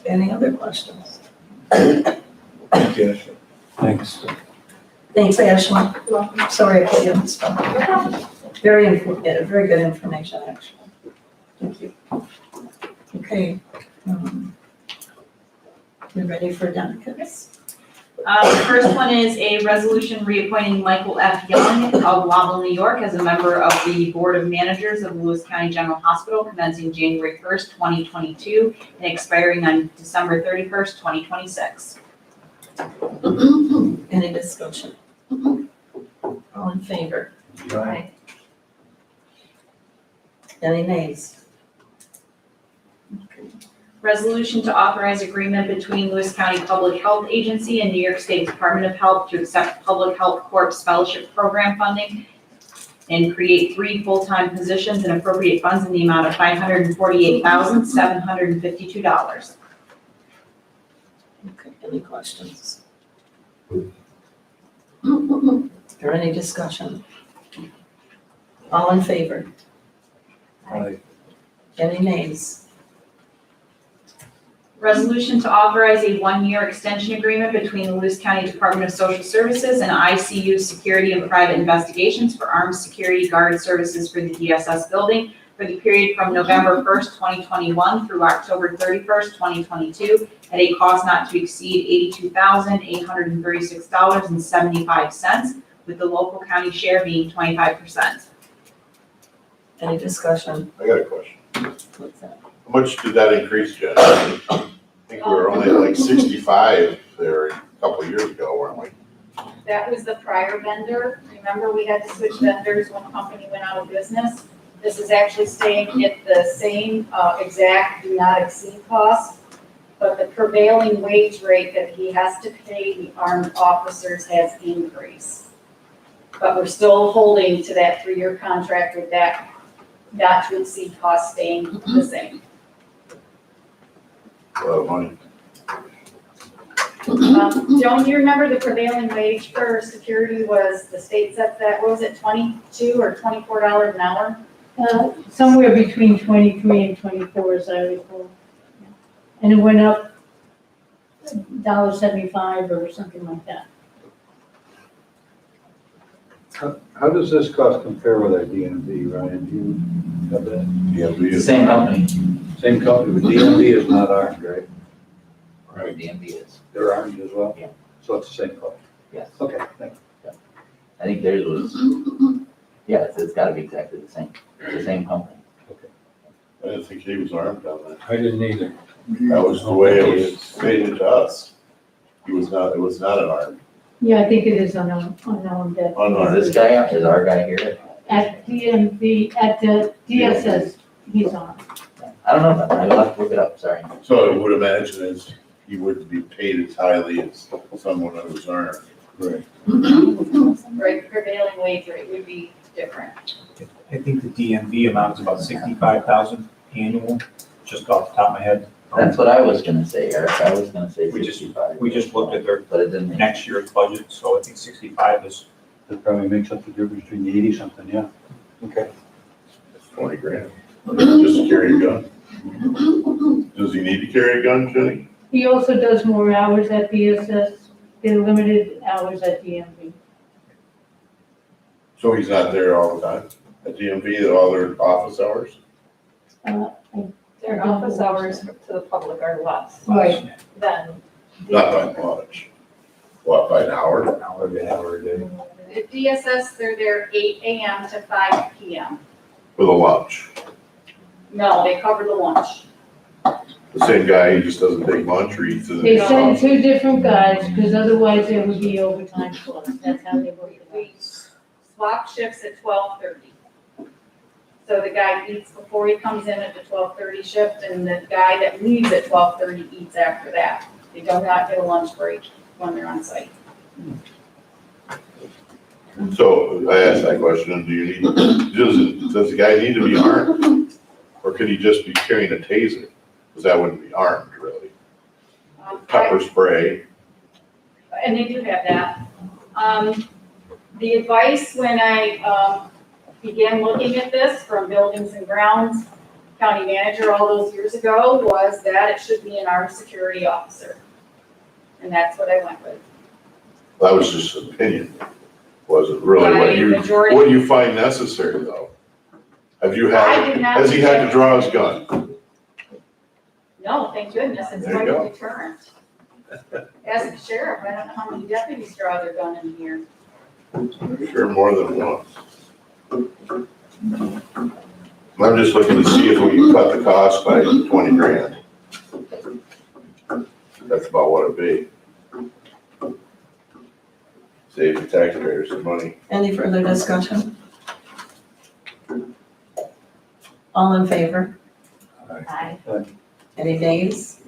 Any other questions? Yes. Thanks. Thanks, Ashley. You're welcome. Sorry I put you on the spot. Very informative, very good information, actually. Thank you. Okay. We ready for Dockets? The first one is a resolution reappointing Michael F. Young of Wobble, New York as a member of the Board of Managers of Lewis County General Hospital commencing January 1st, 2022 and expiring on December 31st, 2026. Any discussion? All in favor? Right. Any nays? Resolution to authorize agreement between Lewis County Public Health Agency and New York State Department of Health to accept Public Health Corps Fellowship Program funding and create 3 full-time positions and appropriate funds in the amount of $548,752. Okay, any questions? Or any discussion? All in favor? Aye. Any nays? Resolution to authorize a 1-year extension agreement between the Lewis County Department of Social Services and ICU Security and Private Investigations for armed security guard services for the DSS building for the period from November 1st, 2021 through October 31st, 2022 at a cost not to exceed $82,836.75, with the local county share being 25%. Any discussion? I got a question. What's that? How much did that increase, Jen? I think we were only at like 65 there a couple of years ago, weren't we? That was the prior vendor. Remember, we had to switch vendors when the company went out of business. This is actually staying at the same exact do not exceed cost, but the prevailing wage rate that he has to pay the armed officers has increased. But we're still holding to that 3-year contract with that not to exceed cost staying the same. A lot of money. Joan, do you remember the prevailing wage for security was, the state set that, what was it, $22 or $24 an hour? Somewhere between 23 and 24, as I recall. And it went up $1.75 or something like that. How does this cost compare with our DMV, Ryan? Do you have that? Yeah, It's the same company. Same company, but DMV is not armed, right? Right, DMV is, They're armed as well? Yeah. So it's the same company? yes. Okay, thank I think theirs was, yeah, it's gotta be exactly the same, it's the same company. I didn't think he was armed on that. you. I didn't either. That was the way it was stated to us. It was not an armed. Yeah, I think it is unknown that. Unarmed. Is this guy, is our guy here? At DMV, at the DSS, he's on. I don't know, I'll have to look it up, sorry. So I would imagine is he wouldn't be paid as highly as someone who was armed. Right. Right, prevailing wage rate would be different. I think the DMV amount is about 65,000 annual, just off the top of my head. That's what I was gonna say, Eric, I was gonna say We just- 65. We just looked at their But it didn't make. next year's budget, so I think 65 is, That probably makes up the difference between the 80 something, yeah. Okay. It's 20 grand. Just to carry a gun. Does he need to carry a gun, Jenny? He also does more hours at DSS, they're limited hours at DMV. So he's not there all the time at DMV, all their office hours? Their office hours to the public are less Right. than. Not by much. What, by an hour? An hour a day. At DSS, they're there 8 AM to 5 PM. With a lunch. No, they cover the lunch. The same guy, he just doesn't take lunch or eats in They the send office. two different guys, because otherwise there would be overtime for us, that's how they work it out. We swap shifts at 12:30. So the guy eats before he comes in at the 12:30 shift, and the guy that leaves at 12:30 eats after that. They do not get a lunch break when they're on site. So I asked that question, do you need, does the guy need to be armed? Or could he just be carrying a taser? Because that wouldn't be armed, really. Pepper spray. And they do have that. The advice when I began looking at this from Buildings and Grounds County Manager all those years ago was that it should be an armed security officer. And that's what I went with. That was just an opinion. Wasn't really Majority- what you find necessary, though. Have you I had, did not. has he had to draw his gun? No, thank goodness, it's There you quite go. a deterrent. As a sheriff, I don't know how many deputies draw their gun in here. Sure, more than once. I'm just looking to see if we can cut the cost by 20 grand. That's about what it'd be. Save the taxpayers some money. Any further discussion? All in favor? Aye. Any nays?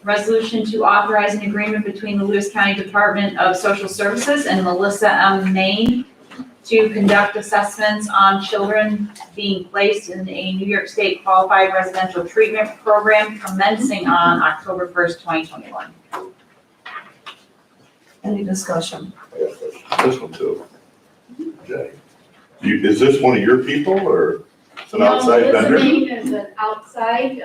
Resolution to authorize an agreement between the Lewis County Department of Social Services and Melissa M. Main to conduct assessments on children being placed in a New York State Qualified Residential Treatment Program commencing on October 1st, 2021. Any discussion? I got a question. This one too. Jay. Is this one of your people or it's an outside No, vendor? Melissa Main is an outside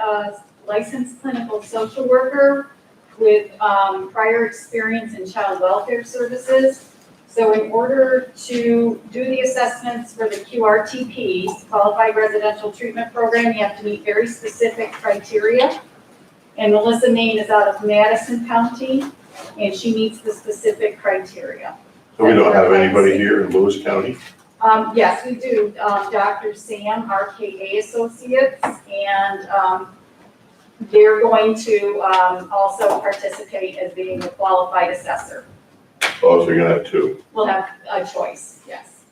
licensed clinical social worker with prior experience in child welfare services. So in order to do the assessments for the QRTPs, Qualified Residential Treatment Program, you have to meet very specific criteria. And Melissa Main is out of Madison County, and she meets the specific criteria. So we don't have anybody here in Lewis County? Yes, we do, Dr. Sam, RKA Associates, and they're going to also participate as being a qualified assessor. Oh, so you're gonna have two. We'll have a choice, yes.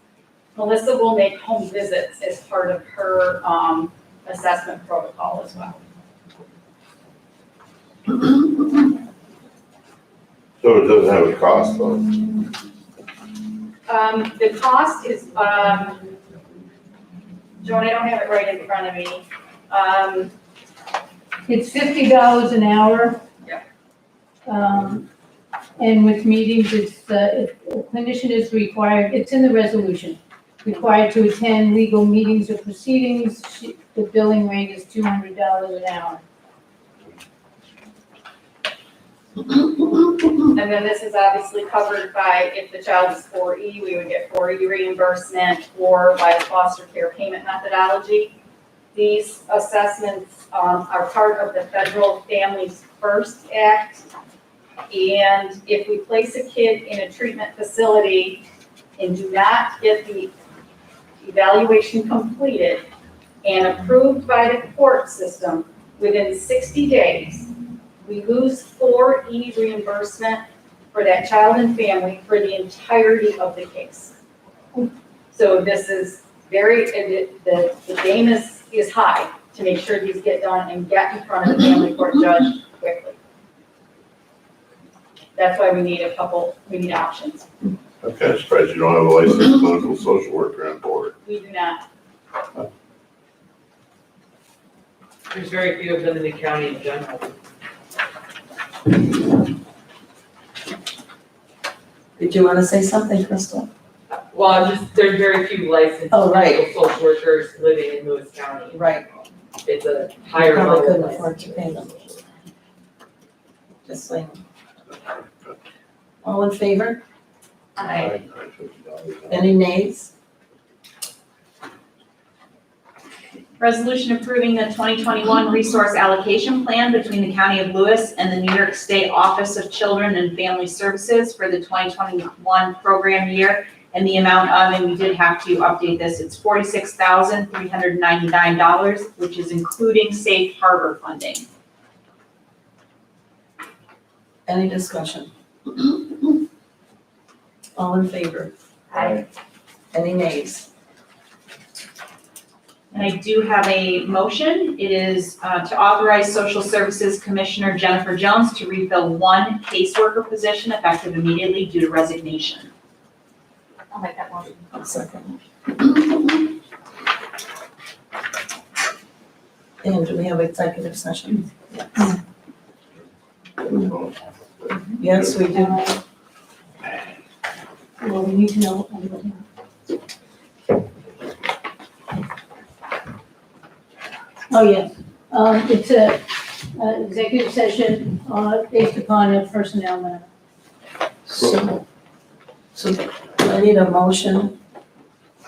Melissa will make home visits as part of her assessment protocol as well. So it doesn't have a cost though. The cost is, Joan, I don't have it right in front of me. It's $50 an hour. Yeah. And with meetings, it's, if a clinician is required, it's in the resolution, required to attend legal meetings or proceedings, the billing rate is $200 an hour. And then this is obviously covered by, if the child is 4E, we would get 4E reimbursement or by the foster care payment methodology. These assessments are part of the Federal Families First Act. And if we place a kid in a treatment facility and do not get the evaluation completed and approved by the court system within 60 days, we lose 4E reimbursement for that child and family for the entirety of the case. So this is very, the game is high to make sure these get done and get in front of the family court judge quickly. That's why we need options. I'm kind of surprised you don't have a licensed clinical social worker on board. We do not. There's very few of them in the county in general. Did you want to say something, Crystal? Well, there's very few licensed Oh, right. clinical social workers living in Lewis County. Right. It's a higher Probably level. couldn't afford to pay them. Just saying. All in favor? Any nays? Resolution approving the 2021 resource allocation plan between the County of Lewis and the New York State Office of Children and Family Services for the 2021 program year, and the amount of, and we did have to update this, it's $46,399, which is including safe harbor funding. Any discussion? All in favor? Aye. Any nays? And I do have a motion. It is to authorize Social Services Commissioner Jennifer Jones to refill one caseworker position effective immediately due to resignation. I'll make that motion. I'll second. And do we have executive session? Yes. Yes, we do. Well, we need to know. Oh, yes. It's a executive session based upon a personnel matter. So I need a motion.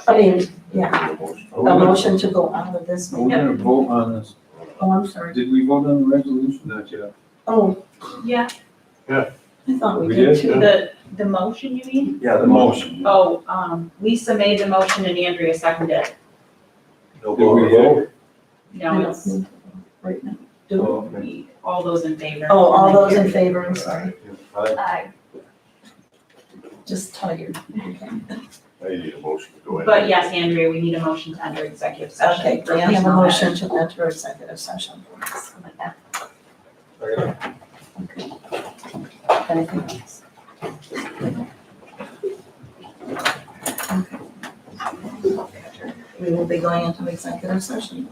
I mean, yeah, a motion to go out of this. We're gonna vote on this. Oh, I'm sorry. Did we vote on the resolution? Not yet. Oh, Yeah. I thought we We did did? too. The motion, you mean? Yeah, the motion. Oh, Lisa made the motion and Andrea seconded it. Did we vote? No, it's Right now. Do Oh, okay. all those in favor. Oh, all those in favor, I'm sorry. Aye. Aye. Just tired. Okay. I need a motion to go in. But yes, Andrea, we need a motion to enter executive session. Okay, for can I have a personnel motion matters. to enter executive session? I'll make that. Anything else? Okay. We will be going into executive session.